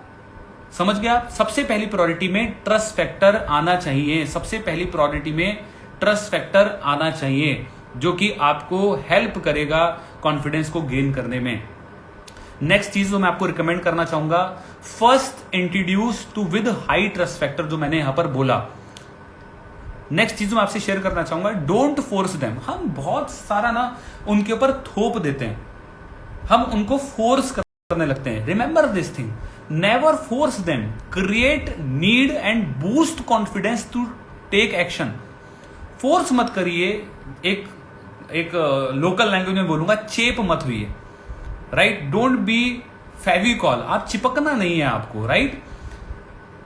समझ गया? सबसे पहली प्रायोरिटी में ट्रस्ट फैक्टर आना चाहिए, सबसे पहली प्रायोरिटी में ट्रस्ट फैक्टर आना चाहिए, जो कि आपको हेल्प करेगा कॉन्फिडेंस को गेन करने में। नेक्स्ट चीज जो मैं आपको रिकमेंड करना चाहूंगा, first introduce to with high trust factor, जो मैंने यहां पर बोला। नेक्स्ट चीज मैं आपसे शेयर करना चाहूंगा, डोंट फोर्स देम। हम बहुत सारा ना उनके ऊपर थोप देते हैं, हम उनको फोर्स करने लगते हैं। Remember this thing, never force them, create need and boost confidence to take action. Force मत करिए, एक लोकल लैंग्वेज में बोलूंगा, चेप मत हुई, राइट? डोंट बी फेविकॉल, आप चिपकना नहीं है आपको, राइट?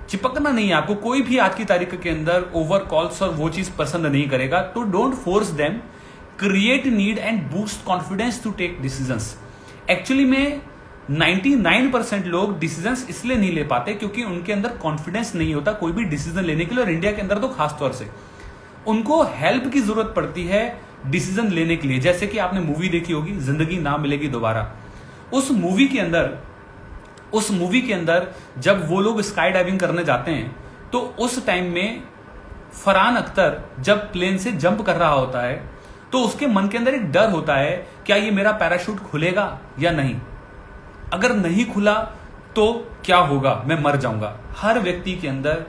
चिपकना नहीं है आपको। कोई भी आज की तारीख के अंदर ओवर कॉल्स और वो चीज पसंद नहीं करेगा, तो don't force them, create need and boost confidence to take decisions. Actually में 99% लोग डिसीजंस इसलिए नहीं ले पाते क्योंकि उनके अंदर कॉन्फिडेंस नहीं होता कोई भी डिसीजन लेने के लिए, और इंडिया के अंदर तो खास तौर से उनको हेल्प की जरूरत पड़ती है डिसीजन लेने के लिए। जैसे कि आपने मूवी देखी होगी, जिंदगी ना मिलेगी दोबारा। उस मूवी के अंदर जब वो लोग स्काई डाइविंग करने जाते हैं, तो उस टाइम में फरहान अख्तर जब प्लेन से जंप कर रहा होता है, तो उसके मन के अंदर एक डर होता है, क्या ये मेरा पैराशूट खुलेगा या नहीं? अगर नहीं खुला तो क्या होगा, मैं मर जाऊंगा। हर व्यक्ति के अंदर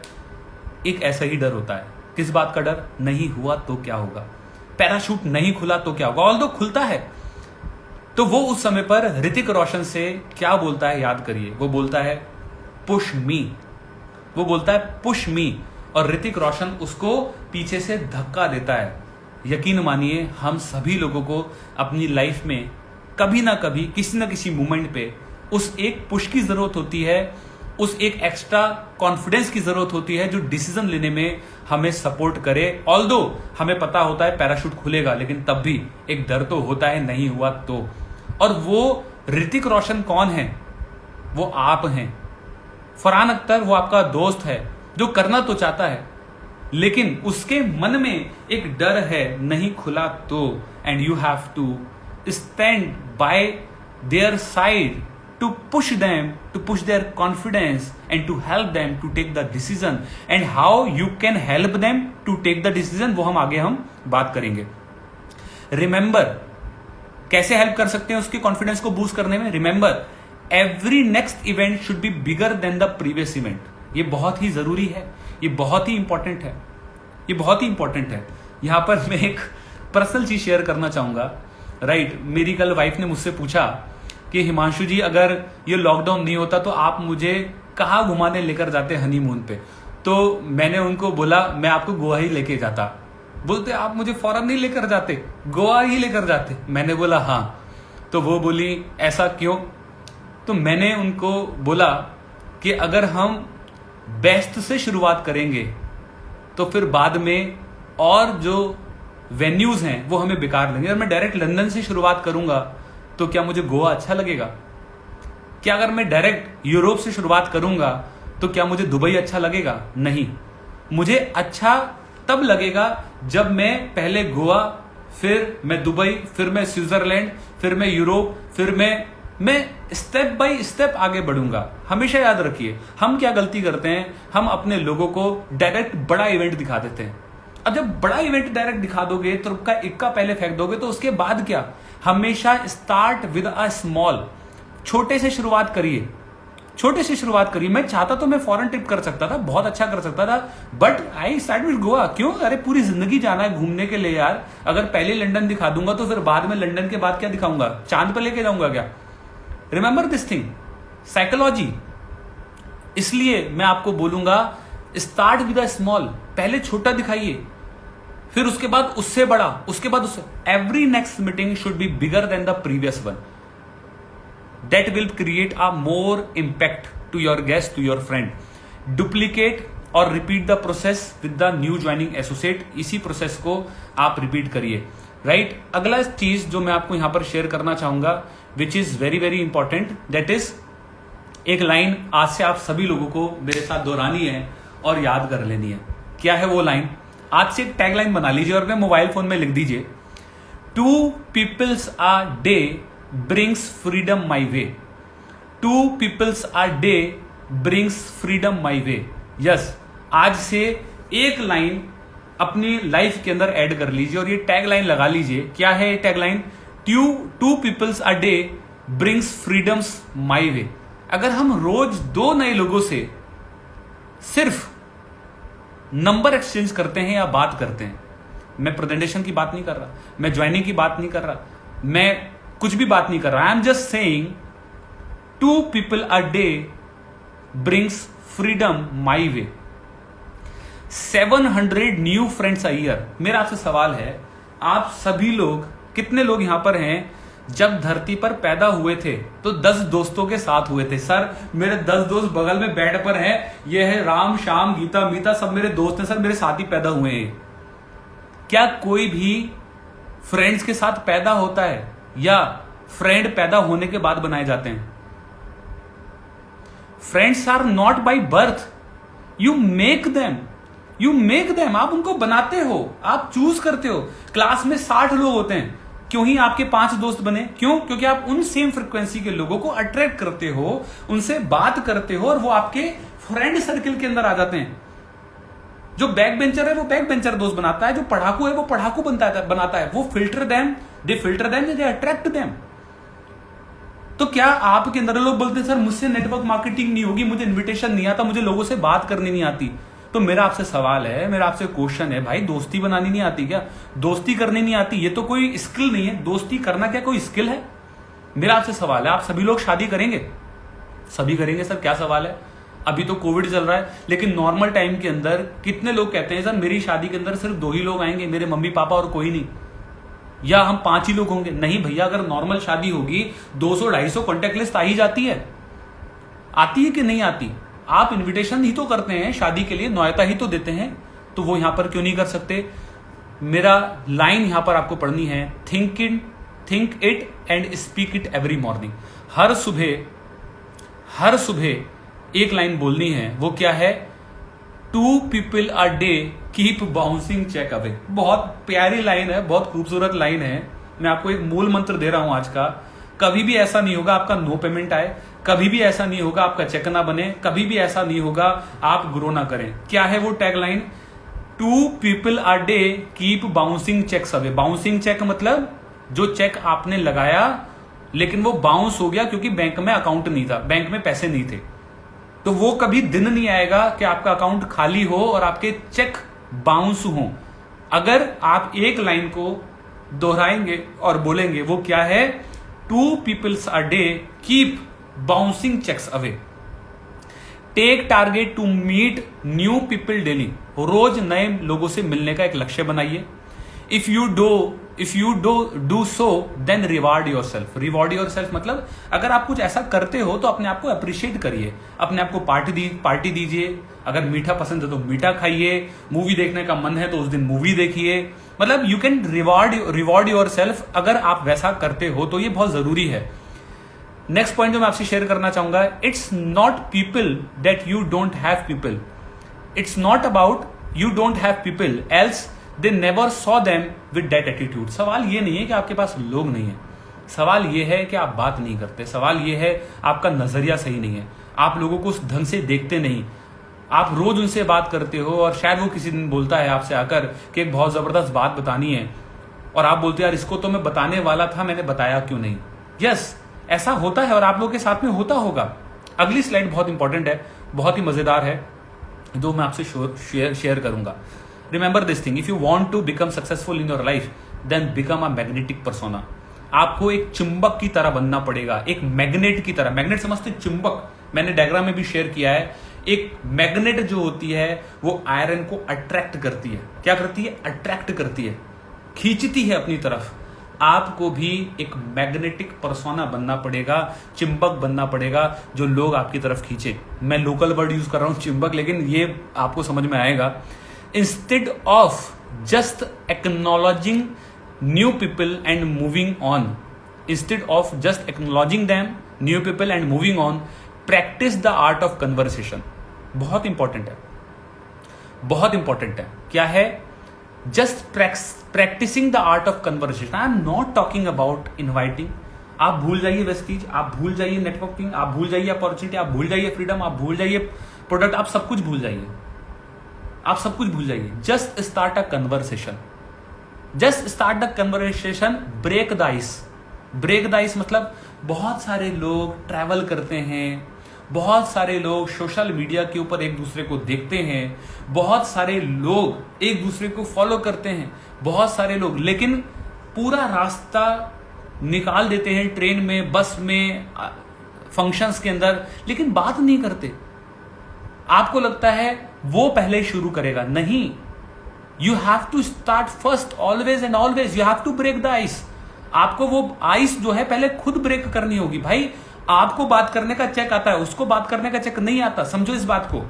एक ऐसा ही डर होता है। किस बात का डर? नहीं हुआ तो क्या होगा, पैराशूट नहीं खुला तो क्या होगा। ऑल्दो खुलता है, तो वो उस समय पर ऋतिक रोशन से क्या बोलता है याद करिए, वो बोलता है पुश मी, वो बोलता है पुश मी, और ऋतिक रोशन उसको पीछे से धक्का देता है। यकीन मानिए, हम सभी लोगों को अपनी लाइफ में कभी ना कभी किसी ना किसी मोमेंट पे उस एक पुश की जरूरत होती है, उस एक एक्स्ट्रा कॉन्फिडेंस की जरूरत होती है जो डिसीजन लेने में हमें सपोर्ट करे। ऑल्दो हमें पता होता है पैराशूट खुलेगा, लेकिन तब भी एक डर तो होता है नहीं हुआ तो। और वो ऋतिक रोशन कौन है? वो आप हैं। फरहान अख्तर वो आपका दोस्त है जो करना तो चाहता है, लेकिन उसके मन में एक डर है नहीं खुला तो। And you have to stand by their side to push them, to push their confidence and to help them to take the decision, and how you can help them to take the decision वो हम आगे बात करेंगे। Remember, कैसे हेल्प कर सकते हैं उसके कॉन्फिडेंस को बूस्ट करने में? Remember, every next event should be bigger than the previous event. ये बहुत ही जरूरी है, ये बहुत ही इंपॉर्टेंट है, ये बहुत ही इंपॉर्टेंट है। यहां पर मैं एक पर्सनल चीज शेयर करना चाहूंगा, राइट? मेरी कल वाइफ ने मुझसे पूछा कि हिमांशु जी, अगर ये लॉकडाउन नहीं होता तो आप मुझे कहाँ घुमाने लेकर जाते हनीमून पे? तो मैंने उनको बोला मैं आपको गोवा ही लेके जाता। बोलते आप मुझे फॉरेन नहीं लेकर जाते, गोवा ही लेकर जाते? मैंने बोला हाँ। तो वो बोली ऐसा क्यों? तो मैंने उनको बोला कि अगर हम बेस्ट से शुरुआत करेंगे तो फिर बाद में और जो वेन्यूज हैं वो हमें बेकार लगेंगे। अगर मैं डायरेक्ट लंदन से शुरुआत करूंगा तो क्या मुझे गोवा अच्छा लगेगा? क्या अगर मैं डायरेक्ट यूरोप से शुरुआत करूंगा तो क्या मुझे दुबई अच्छा लगेगा? नहीं। मुझे अच्छा तब लगेगा जब मैं पहले गोवा, फिर मैं दुबई, फिर मैं स्विट्जरलैंड, फिर मैं यूरोप, फिर मैं स्टेप बाय स्टेप आगे बढ़ूंगा। हमेशा याद रखिए, हम क्या गलती करते हैं, हम अपने लोगों को डायरेक्ट बड़ा इवेंट दिखा देते हैं। अब जब बड़ा इवेंट डायरेक्ट दिखा दोगे तो उसका इक्का पहले फेंक दोगे, तो उसके बाद क्या? हमेशा स्टार्ट विद अ स्मॉल, छोटे से शुरुआत करिए, छोटे से शुरुआत करिए। मैं चाहता तो मैं फॉरेन ट्रिप कर सकता था, बहुत अच्छा कर सकता था, but I start with Goa. क्यों? अरे पूरी जिंदगी जाना है घूमने के लिए यार। अगर पहले लंदन दिखा दूंगा तो फिर बाद में लंदन के बाद क्या दिखाऊंगा? चांद पर लेके जाऊंगा क्या? Remember this thing, psychology. इसलिए मैं आपको बोलूंगा स्टार्ट विद अ स्मॉल, पहले छोटा दिखाइए, फिर उसके बाद उससे बड़ा, उसके बाद उससे। Every next meeting should be bigger than the previous one. That will create a more impact to your guest, to your friend. Duplicate और repeat the process with the new joining associate. इसी प्रोसेस को आप रिपीट करिए, राइट? अगला चीज जो मैं आपको यहां पर शेयर करना चाहूंगा, which is very very important, that is एक लाइन आज से आप सभी लोगों को मेरे साथ दोहरानी है और याद कर लेनी है। क्या है वो लाइन? आज से एक टैग लाइन बना लीजिए और अपने मोबाइल फोन में लिख दीजिए, 2 peoples a day brings freedom my way. 2 peoples a day brings freedom my way. Yes, आज से एक लाइन अपनी लाइफ के अंदर ऐड कर लीजिए और ये टैग लाइन लगा लीजिए। क्या है ये tag line? Two peoples a day brings freedoms my way. अगर हम रोज 2 नए लोगों से सिर्फ नंबर एक्सचेंज करते हैं या बात करते हैं, मैं प्रेजेंटेशन की बात नहीं कर रहा, मैं ज्वाइनिंग की बात नहीं कर रहा, मैं कुछ भी बात नहीं कर रहा, I am just saying 2 people a day brings freedom my way। 700 new friends a year. मेरा आपसे सवाल है, आप सभी लोग, कितने लोग यहां पर हैं जब धरती पर पैदा हुए थे तो 10 दोस्तों के साथ हुए थे? सर मेरे 10 दोस्त बगल में बेड पर हैं, ये है राम श्याम गीता मीता, सब मेरे दोस्त हैं सर, मेरे साथ ही पैदा हुए हैं। क्या कोई भी फ्रेंड्स के साथ पैदा होता है या फ्रेंड पैदा होने के बाद बनाए जाते हैं? Friends are not by birth, you make them. आप उनको बनाते हो, आप चूज करते हो। क्लास में 60 लोग होते हैं, क्यों ही आपके 5 दोस्त बने? क्यों? क्योंकि आप उन सेम फ्रिक्वेंसी के लोगों को अट्रैक्ट करते हो, उनसे बात करते हो और वो आपके फ्रेंड सर्किल के अंदर आ जाते हैं। जो बैक बेंचर है वो बैक बेंचर दोस्त बनाता है, जो पढ़ाकू है वो पढ़ाकू बनाता है। वो they filter them, they attract them. तो क्या आपके अंदर लोग बोलते हैं सर मुझसे नेटवर्क मार्केटिंग नहीं होगी, मुझे इन्विटेशन नहीं आता, मुझे लोगों से बात करनी नहीं आती? तो मेरा आपसे सवाल है, मेरा आपसे क्वेश्चन है, भाई दोस्ती बनानी नहीं आती क्या? दोस्ती करनी नहीं आती? ये तो कोई स्किल नहीं है। दोस्ती करना क्या कोई स्किल है? मेरा आपसे सवाल है, आप सभी लोग शादी करेंगे? सभी करेंगे सर, क्या सवाल है? अभी तो कोविड चल रहा है, लेकिन नॉर्मल टाइम के अंदर कितने लोग कहते हैं सर मेरी शादी के अंदर सिर्फ 2 ही लोग आएंगे, मेरे मम्मी पापा और कोई नहीं, या हम 5 ही लोग होंगे? नहीं भैया, अगर नॉर्मल शादी होगी 200-250 कॉन्टेक्ट लिस्ट आ ही जाती है। आती है कि नहीं आती? आप इनविटेशन ही तो करते हैं शादी के लिए, न्योता ही तो देते हैं, तो वो यहां पर क्यों नहीं कर सकते? मेरा लाइन यहां पर आपको पढ़नी है, think it and speak it every morning. हर सुबह एक लाइन बोलनी है। वो क्या है? 2 people a day keep bouncing check away। बहुत प्यारी लाइन है, बहुत खूबसूरत लाइन है। मैं आपको एक मूल मंत्र दे रहा हूं आज का। कभी भी ऐसा नहीं होगा आपका नो पेमेंट आए, कभी भी ऐसा नहीं होगा आपका चेक ना बने, कभी भी ऐसा नहीं होगा आप ग्रो ना करें। क्या है वो tag line? 2 people a day keep bouncing checks away। Bouncing check मतलब जो चेक आपने लगाया लेकिन वो बाउंस हो गया क्योंकि बैंक में अकाउंट नहीं था, बैंक में पैसे नहीं थे। तो वो कभी दिन नहीं आएगा कि आपका अकाउंट खाली हो और आपके चेक बाउंस हो। अगर आप एक लाइन को दोहराएंगे और बोलेंगे, वो क्या है? 2 people a day keep bouncing checks away। Take target to meet new people daily. रोज नए लोगों से मिलने का एक लक्ष्य बनाइए। If you do so then reward yourself. Reward yourself मतलब अगर आप कुछ ऐसा करते हो तो अपने आप को अप्रिशिएट करिए, अपने आप को पार्टी दीजिए। अगर मीठा पसंद है तो मीठा खाइए, मूवी देखने का मन है तो उस दिन मूवी देखिए। मतलब you can reward your self. अगर आप वैसा करते हो तो ये बहुत जरूरी है। नेक्स्ट पॉइंट जो मैं आपसे शेयर करना चाहूंगा, it's not people that you don't have people. It's not about you don't have people else they never saw them with that attitude. सवाल ये नहीं है कि आपके पास लोग नहीं है, सवाल ये है कि आप बात नहीं करते। सवाल ये है आपका नजरिया सही नहीं है, आप लोगों को उस ढंग से देखते नहीं। आप रोज उनसे बात करते हो और शायद वो किसी दिन बोलता है आपसे आकर कि एक बहुत जबरदस्त बात बतानी है और आप बोलते यार इसको तो मैं बताने वाला था, मैंने बताया क्यों नहीं। यस, ऐसा होता है और आप लोगों के साथ में होता होगा। अगली स्लाइड बहुत इंपॉर्टेंट है, बहुत ही मजेदार है, जो मैं आपसे शेयर करूंगा। Remember this thing, if you want to become successful in your life then become a magnetic persona. आपको एक चुंबक की तरह बनना पड़ेगा, एक मैग्नेट की तरह। मैग्नेट समझते, चुंबक मैंने डायग्राम में भी शेयर किया है। एक मैग्नेट जो होती है वो आयरन को अट्रैक्ट करती है। क्या करती है? अट्रैक्ट करती है, खींचती है अपनी तरफ। आपको भी एक मैग्नेटिक पर्सोना बनना पड़ेगा, चिंबक बनना पड़ेगा जो लोग आपकी तरफ खींचे। मैं लोकल वर्ड यूज कर रहा हूं चिंबक, लेकिन ये आपको समझ में आएगा। Instead of just acknowledging new people and moving on, instead of just acknowledging them new people and moving on, practice the art of conversation. बहुत इंपॉर्टेंट है, बहुत इंपॉर्टेंट है। क्या है? Just practicing the art of conversation. I am not talking about inviting, आप भूल जाइए वेस्टीज, आप भूल जाइए नेटवर्किंग, आप भूल जाइए अपॉर्चुनिटी, आप भूल जाइए फ्रीडम, आप भूल जाइए प्रोडक्ट, आप सब कुछ भूल जाइए, आप सब कुछ भूल जाइए। Just start a conversation, just start the conversation, break the ice. Break the ice मतलब बहुत सारे लोग ट्रैवल करते हैं, बहुत सारे लोग सोशल मीडिया के ऊपर एक दूसरे को देखते हैं, बहुत सारे लोग एक दूसरे को फॉलो करते हैं, बहुत सारे लोग, लेकिन पूरा रास्ता निकाल देते हैं ट्रेन में, बस में, फंक्शंस के अंदर, लेकिन बात नहीं करते। आपको लगता है वो पहले शुरू करेगा, नहीं। You have to start first, always and always you have to break the ice. आपको वो आइस जो है पहले खुद ब्रेक करनी होगी। भाई आपको बात करने का चेक आता है, उसको बात करने का चेक नहीं आता, समझो इस बात को।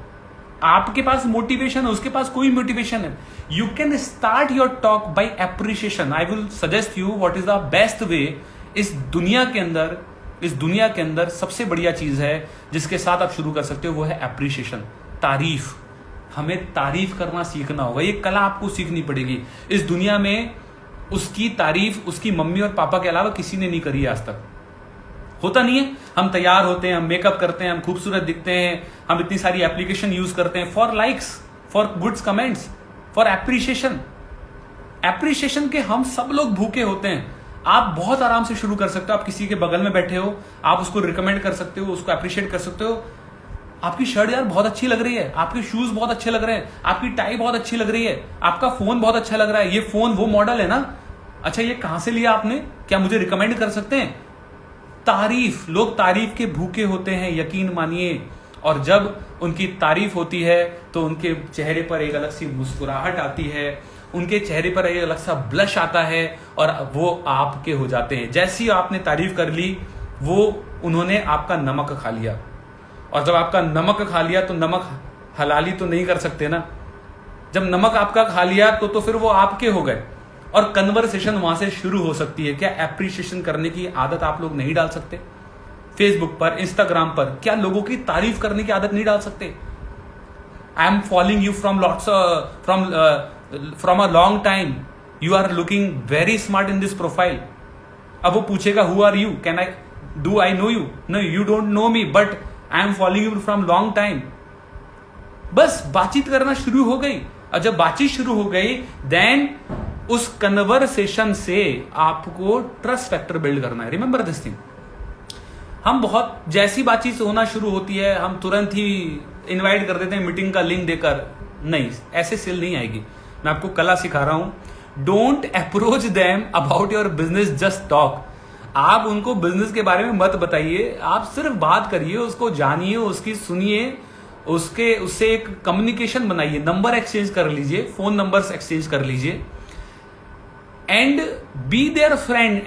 आपके पास मोटिवेशन है, उसके पास कोई मोटिवेशन है। You can start your talk bye appreciation. I will suggest you what is the best way. इस दुनिया के अंदर सबसे बढ़िया चीज है जिसके साथ आप शुरू कर सकते हो, वो है एप्रिशिएशन, तारीफ। हमें तारीफ करना सीखना होगा, ये कला आपको सीखनी पड़ेगी। इस दुनिया में उसकी तारीफ उसकी मम्मी और पापा के अलावा किसी ने नहीं करी आज तक। होता नहीं है, हम तैयार होते हैं, हम मेकअप करते हैं, हम खूबसूरत दिखते हैं, हम इतनी सारी एप्लीकेशन यूज करते हैं for likes, for goods comments, for appreciation. Appreciation के हम सब लोग भूखे होते हैं। आप बहुत आराम से शुरू कर सकते हो। आप किसी के बगल में बैठे हो, आप उसको रिकमेंड कर सकते हो, उसको अप्रिशिएट कर सकते हो। आपकी शर्ट यार बहुत अच्छी लग रही है, आपके शूज बहुत अच्छे लग रहे हैं, आपकी टाई बहुत अच्छी लग रही है, आपका फोन बहुत अच्छा लग रहा है, ये फोन वो मॉडल है ना, अच्छा ये कहां से लिया आपने, क्या मुझे रिकमेंड कर सकते हैं? तारीफ, लोग तारीफ के भूखे होते हैं, यकीन मानिए। और जब उनकी तारीफ होती है तो उनके चेहरे पर एक अलग सी मुस्कुराहट आती है, उनके चेहरे पर एक अलग सा ब्लश आता है और वो आपके हो जाते हैं। जैसी आपने तारीफ कर ली, वो उन्होंने आपका नमक खा लिया। और जब आपका नमक खा लिया तो नमक हलाली तो नहीं कर सकते ना। जब नमक आपका खा लिया तो फिर वो आपके हो गए और कन्वर्सेशन वहां से शुरू हो सकती है। क्या एप्रिशिएशन करने की आदत आप लोग नहीं डाल सकते? फेसबुक पर, इंस्टाग्राम पर क्या लोगों की तारीफ करने की आदत नहीं डाल सकते? I am following you from a long time, you are looking very smart in this profile. अब वो पूछेगा who are you, can I know you? No, you don't know me, but I am following you from long time. बस बातचीत करना शुरू हो गई। और जब बातचीत शुरू हो गई, देन उस कन्वर्सेशन से आपको ट्रस्ट फैक्टर बिल्ड करना है। Remember this thing. हम बहुत जैसी बातचीत होना शुरू होती है, हम तुरंत ही इनवाइट कर देते हैं मीटिंग का लिंक देकर। नहीं, ऐसे सेल नहीं आएगी। मैं आपको कला सिखा रहा हूं। Don't approach them about your business, just talk. आप उनको बिजनेस के बारे में मत बताइए, आप सिर्फ बात करिए, उसको जानिए, उसकी सुनिए, उससे एक कम्युनिकेशन बनाइए, नंबर एक्सचेंज कर लीजिए, फोन नंबर्स एक्सचेंज कर लीजिए, and be their friend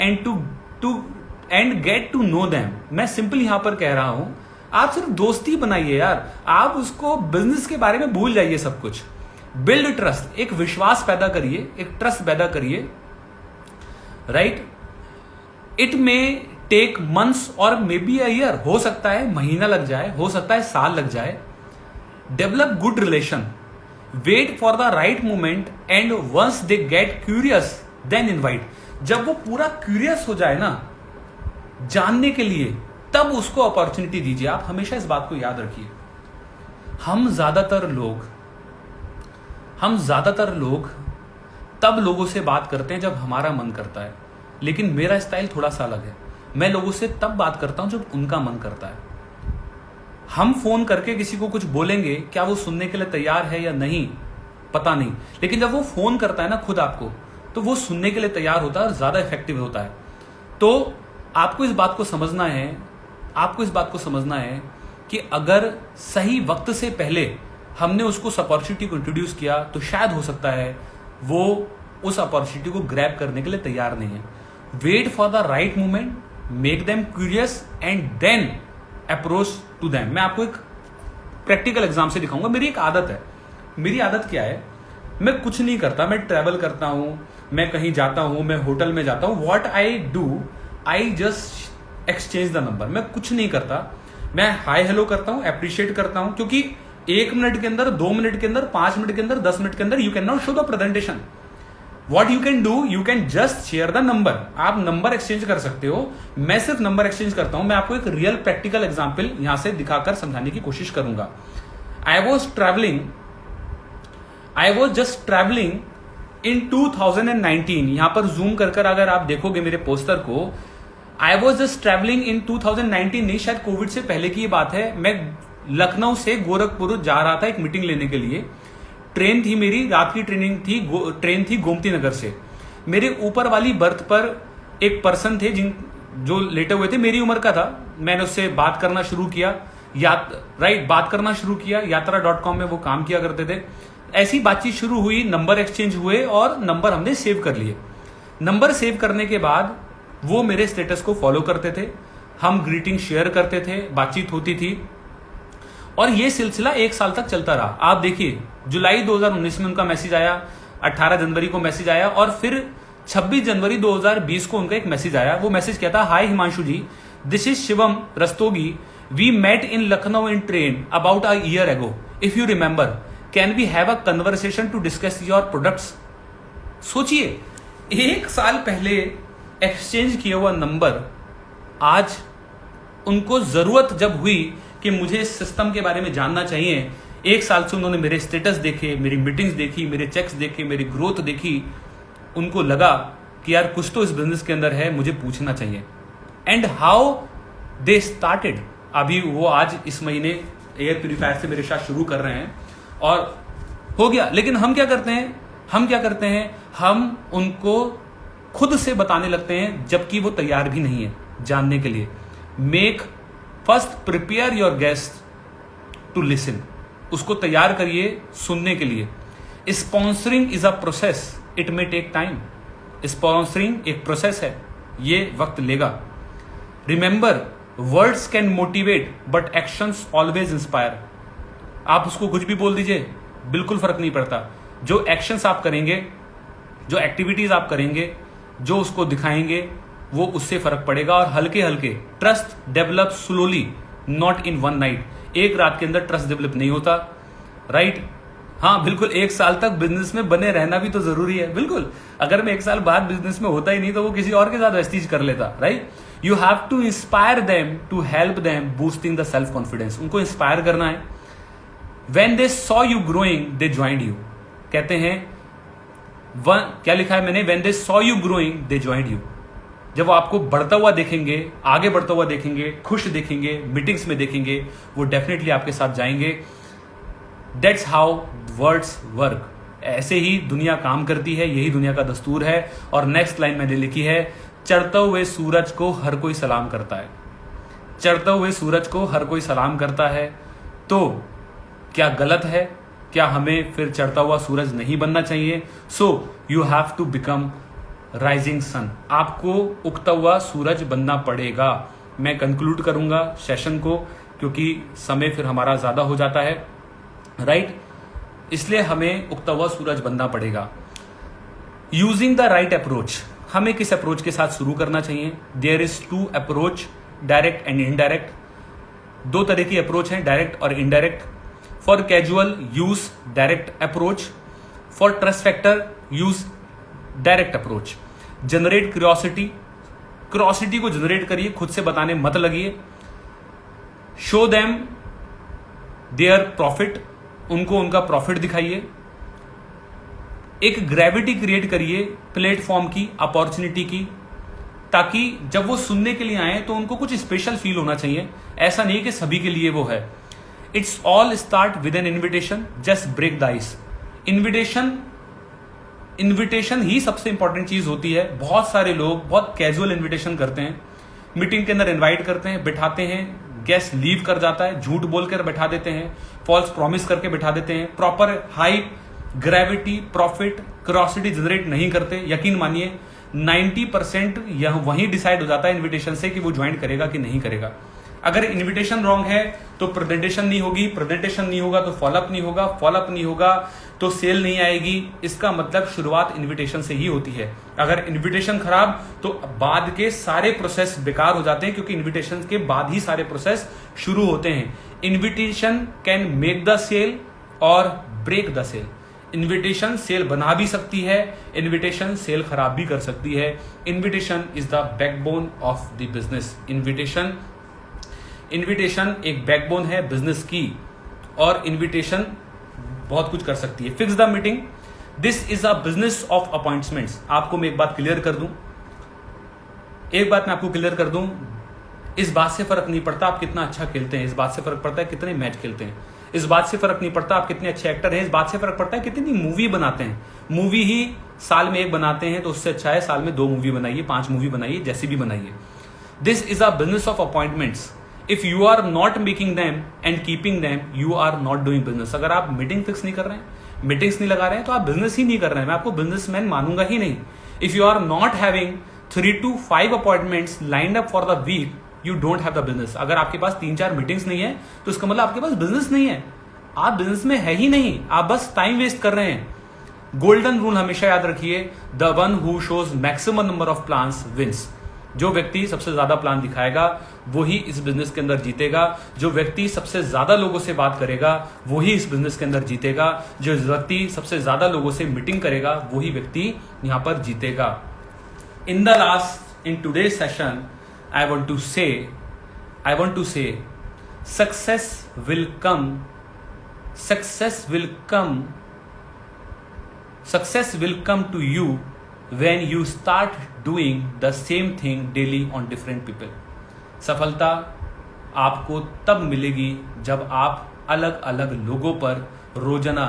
and get to know them. मैं सिंपल यहां पर कह रहा हूं, आप सिर्फ दोस्ती बनाइए यार। आप उसको बिजनेस के बारे में भूल जाइए सब कुछ। बिल्ड ट्रस्ट, एक विश्वास पैदा करिए, एक ट्रस्ट पैदा करिए, right? It may take months और मे बी अ ईयर, हो सकता है महीना लग जाए, हो सकता है साल लग जाए। Develop good relation, wait for the right moment, and once they get curious then invite. जब वो पूरा क्यूरियस हो जाए ना जानने के लिए, तब उसको अपॉर्चुनिटी दीजिए। आप हमेशा इस बात को याद रखिए। हम ज्यादातर लोग तब लोगों से बात करते हैं जब हमारा मन करता है, लेकिन मेरा स्टाइल थोड़ा सा अलग है। मैं लोगों से तब बात करता हूं जब उनका मन करता है। हम फोन करके किसी को कुछ बोलेंगे, क्या वो सुनने के लिए तैयार है या नहीं, पता नहीं, लेकिन जब वो फोन करता है ना खुद आपको, तो वो सुनने के लिए तैयार होता है और ज्यादा इफेक्टिव होता है। तो आपको इस बात को समझना है कि अगर सही वक्त से पहले हमने उसको उस अपॉर्चुनिटी को इंट्रोड्यूस किया, तो शायद हो सकता है वो उस अपॉर्चुनिटी को ग्रैब करने के लिए तैयार नहीं है। Wait for the right moment, make them curious, and then approach to them. मैं आपको एक प्रैक्टिकल एग्जाम से दिखाऊंगा। मेरी एक आदत है। मेरी आदत क्या है? मैं कुछ नहीं करता, मैं ट्रैवल करता हूं, मैं कहीं जाता हूं, मैं होटल में जाता हूं, what I do, I just exchange the number. मैं कुछ नहीं करता, मैं हाय हेलो करता हूं, अप्रिशिएट करता हूं, क्योंकि 1 मिनट के अंदर, 2 मिनट के अंदर, 5 मिनट के अंदर, 10 मिनट के अंदर you can not show the presentation. What you can do, you can just share the number. आप नंबर एक्सचेंज कर सकते हो। मैं सिर्फ नंबर एक्सचेंज करता हूं। मैं आपको एक रियल प्रैक्टिकल एग्जाम्पल यहां से दिखाकर समझाने की कोशिश करूंगा। I was just travelling in 2019। यहां पर जूम कर अगर आप देखोगे मेरे पोस्टर को, I was just travelling in 2019, नहीं शायद कोविड से पहले की ये बात है। मैं लखनऊ से गोरखपुर जा रहा था एक मीटिंग लेने के लिए। ट्रेन थी मेरी, रात की ट्रेन थी गोमती नगर से। मेरे ऊपर वाली बर्थ पर एक पर्सन थे जो लेटे हुए थे, मेरी उम्र का था। मैंने उससे बात करना शुरू किया, बात करना शुरू किया। यात्रा.com में वो काम किया करते थे। ऐसी बातचीत शुरू हुई, नंबर एक्सचेंज हुए और नंबर हमने सेव कर लिए। नंबर सेव करने के बाद वो मेरे स्टेटस को फॉलो करते थे, हम ग्रीटिंग शेयर करते थे, बातचीत होती थी और ये सिलसिला 1 साल तक चलता रहा। आप देखिए, जुलाई 2019 में उनका मैसेज आया, 18 जनवरी को मैसेज आया और फिर 26 जनवरी 2020 को उनका एक मैसेज आया। वो मैसेज कहता, hi Himanshu ji, this is Shivam Rastogi, we met in Lucknow in train about a year ago, if you remember, can we have a conversation to discuss your products. सोचिए, 1 साल पहले एक्सचेंज किया हुआ नंबर, आज उनको जरूरत जब हुई कि मुझे इस सिस्टम के बारे में जानना चाहिए, 1 साल से उन्होंने मेरे स्टेटस देखे, मेरी मीटिंग्स देखी, मेरे चेक्स देखे, मेरी ग्रोथ देखी, उनको लगा कि यार कुछ तो इस बिजनेस के अंदर है, मुझे पूछना चाहिए। एंड हाउ दे स्टार्टेड, अभी वो आज इस महीने एयर प्यूरिफायर से मेरे साथ शुरू कर रहे हैं और हो गया। लेकिन हम क्या करते हैं, हम उनको खुद से बताने लगते हैं जबकि वो तैयार भी नहीं है जानने के लिए। First prepare your guest to listen, उसको तैयार करिए सुनने के लिए। Sponsoring is a process, it may take time. Sponsoring एक प्रोसेस है, ये वक्त लेगा। Remember, words can motivate but actions always inspire. आप उसको कुछ भी बोल दीजिए, बिल्कुल फर्क नहीं पड़ता। जो एक्शंस आप करेंगे, जो एक्टिविटीज आप करेंगे, जो उसको दिखाएंगे, वो उससे फर्क पड़ेगा। और हल्के हल्के trust develop slowly, not in one night. एक रात के अंदर ट्रस्ट डेवलप नहीं होता, राइट? हाँ बिल्कुल, 1 साल तक बिजनेस में बने रहना भी तो जरूरी है। बिल्कुल, अगर मैं 1 साल बाद बिजनेस में होता ही नहीं तो वो किसी और के साथ वेस्टीज कर लेता, right? You have to inspire them to help them boosting the self confidence. उनको इंस्पायर करना है। When they saw you growing, they joined you. कहते हैं क्या लिखा है मैंने, When they saw you growing, they joined you. जब वो आपको बढ़ता हुआ देखेंगे, आगे बढ़ता हुआ देखेंगे, खुश देखेंगे, मीटिंग्स में देखेंगे, वो डेफिनेटली आपके साथ जाएंगे। That's how words work. ऐसे ही दुनिया काम करती है, यही दुनिया का दस्तूर है। और नेक्स्ट लाइन मैंने लिखी है, चढ़ते हुए सूरज को हर कोई सलाम करता है। चढ़ते हुए सूरज को हर कोई सलाम करता है, तो क्या गलत है? क्या हमें फिर चढ़ता हुआ सूरज नहीं बनना चाहिए? So you have to become rising sun. आपको उगता हुआ सूरज बनना पड़ेगा। मैं कंक्लूड करूंगा सेशन को, क्योंकि समय फिर हमारा ज्यादा हो जाता है, राइट? इसलिए हमें उगता हुआ सूरज बनना पड़ेगा। यूजिंग द राइट अप्रोच, हमें किस अप्रोच के साथ शुरू करना चाहिए? There is 2 approach, direct and indirect. 2 तरह की अप्रोच है, डायरेक्ट और indirect. For casual, use direct approach. For trust factor, use direct approach. Generate curiosity. Curiosity को generate करिए, खुद से बताने मत लगिए। Show them their profit. उनको उनका प्रॉफिट दिखाइए। एक ग्रेविटी क्रिएट करिए प्लेटफॉर्म की, अपॉर्चुनिटी की, ताकि जब वो सुनने के लिए आए तो उनको कुछ स्पेशल फील होना चाहिए। ऐसा नहीं कि सभी के लिए वो है। It's all start with an invitation. Just break the ice. Invitation ही सबसे इंपॉर्टेंट चीज होती है। बहुत सारे लोग बहुत कैजुअल इन्विटेशन करते हैं, मीटिंग के अंदर इनवाइट करते हैं, बिठाते हैं, गेस्ट लीव कर जाता है, झूठ बोलकर बैठा देते हैं, फॉल्स प्रॉमिस करके बैठा देते हैं, proper hype, gravity, profit, curiosity generate नहीं करते। यकीन मानिए 90% यह वहीं डिसाइड हो जाता है इन्विटेशन से कि वो ज्वाइन करेगा कि नहीं करेगा। अगर इन्विटेशन रॉन्ग है तो प्रेजेंटेशन नहीं होगी, प्रेजेंटेशन नहीं होगा तो फॉलोअप नहीं होगा, फॉलोअप नहीं होगा तो सेल नहीं आएगी। इसका मतलब शुरुआत इन्विटेशन से ही होती है। अगर इन्विटेशन खराब तो बाद के सारे प्रोसेस बेकार हो जाते हैं, क्योंकि इन्विटेशन के बाद ही सारे प्रोसेस शुरू होते हैं। Invitation can make the sale और break the sale. Invitation sale बना भी सकती है, इनविटेशन सेल खराब भी कर सकती है। Invitation is the backbone of the business. Invitation एक बैकबोन है बिजनेस की, और इनविटेशन बहुत कुछ कर सकती है। Fix the meeting, this is a business of appointments. आपको मैं एक बात क्लियर कर दूं, इस बात से फर्क नहीं पड़ता आप कितना अच्छा खेलते हैं, इस बात से फर्क पड़ता है कितने मैच खेलते हैं, इस बात से फर्क नहीं पड़ता आप कितने अच्छे एक्टर हैं, इस बात से फर्क पड़ता है कितनी मूवी बनाते हैं। मूवी ही साल में 1 बनाते हैं तो उससे अच्छा है साल में 2 मूवी बनाइए, 5 मूवी बनाइए, जैसी भी बनाइए। This is a business of appointments. If you are not making them and keeping them, you are not doing business. अगर आप मीटिंग फिक्स नहीं कर रहे हैं, मीटिंग्स नहीं लगा रहे हैं, तो आप बिजनेस ही नहीं कर रहे हैं। मैं आपको बिजनेसमैन मानूंगा ही नहीं। If you are not having 3 to 5 appointments lined up for the week, you don't have the business. अगर आपके पास 3-4 मीटिंग्स नहीं है तो इसका मतलब आपके पास बिजनेस नहीं है, आप बिजनेस में है ही नहीं, आप बस टाइम वेस्ट कर रहे हैं। गोल्डन रूल हमेशा याद रखिए, the one who shows maximum number of plans wins. जो व्यक्ति सबसे ज्यादा प्लान दिखाएगा वो ही इस बिजनेस के अंदर जीतेगा। जो व्यक्ति सबसे ज्यादा लोगों से बात करेगा वो ही इस बिजनेस के अंदर जीतेगा। जो व्यक्ति सबसे ज्यादा लोगों से मीटिंग करेगा वही व्यक्ति यहां पर जीतेगा। इन today's session, I want to say, success will come to you when you start doing the same thing daily on different people. सफलता आपको तब मिलेगी जब आप अलग अलग लोगों पर रोजाना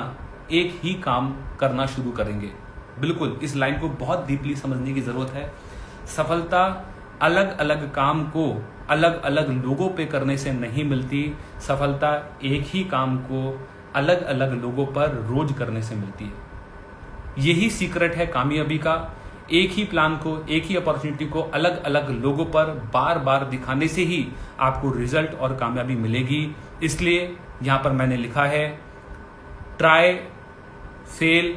एक ही काम करना शुरू करेंगे। बिल्कुल, इस लाइन को बहुत डीपली समझने की जरूरत है। सफलता अलग अलग काम को अलग अलग लोगों पे करने से नहीं मिलती, सफलता एक ही काम को अलग अलग लोगों पर रोज करने से मिलती है। यही सीक्रेट है कामयाबी का। एक ही प्लान को, एक ही अपॉर्चुनिटी को अलग अलग लोगों पर बार बार दिखाने से ही आपको रिजल्ट और कामयाबी मिलेगी। इसलिए यहां पर मैंने लिखा है, try, fail,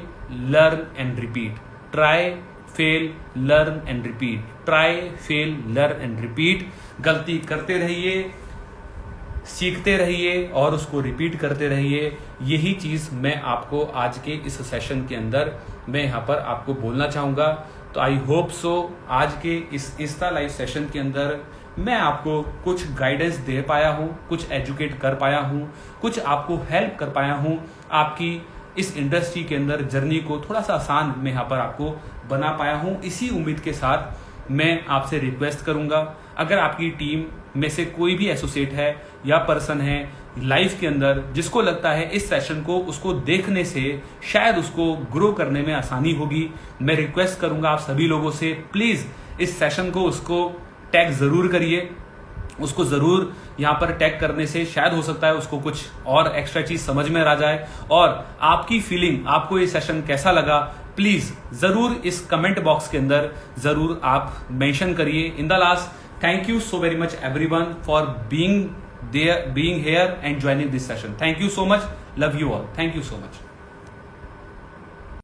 learn and repeat. Try, fail, learn and repeat. Try, fail, learn and repeat. गलती करते रहिए, सीखते रहिए और उसको रिपीट करते रहिए। यही चीज मैं आपको आज के इस सेशन के अंदर मैं यहां पर आपको बोलना चाहूंगा। तो आई होप सो आज के इस इंस्टा लाइव सेशन के अंदर मैं आपको कुछ गाइडेंस दे पाया हूं, कुछ एजुकेट कर पाया हूं, कुछ आपको हेल्प कर पाया हूं। आपकी इस इंडस्ट्री के अंदर जर्नी को थोड़ा सा आसान मैं यहाँ पर आपको बना पाया हूं। इसी उम्मीद के साथ मैं आपसे रिक्वेस्ट करूंगा, अगर आपकी टीम में से कोई भी एसोसिएट है या पर्सन है लाइफ के अंदर जिसको लगता है इस सेशन को उसको देखने से शायद उसको ग्रो करने में आसानी होगी, मैं रिक्वेस्ट करूंगा आप सभी लोगों से, प्लीज इस सेशन को उसको टैग जरूर करिए। उसको जरूर यहाँ पर टैग करने से शायद हो सकता है उसको कुछ और एक्स्ट्रा चीज समझ में आ जाए। और आपकी फीलिंग, आपको ये सेशन कैसा लगा, प्लीज जरूर इस कमेंट बॉक्स के अंदर जरूर आप मेंशन करिए। In the last, thank you so very much everyone for being here and joining this session. Thank you so much, love you all, thank you so much.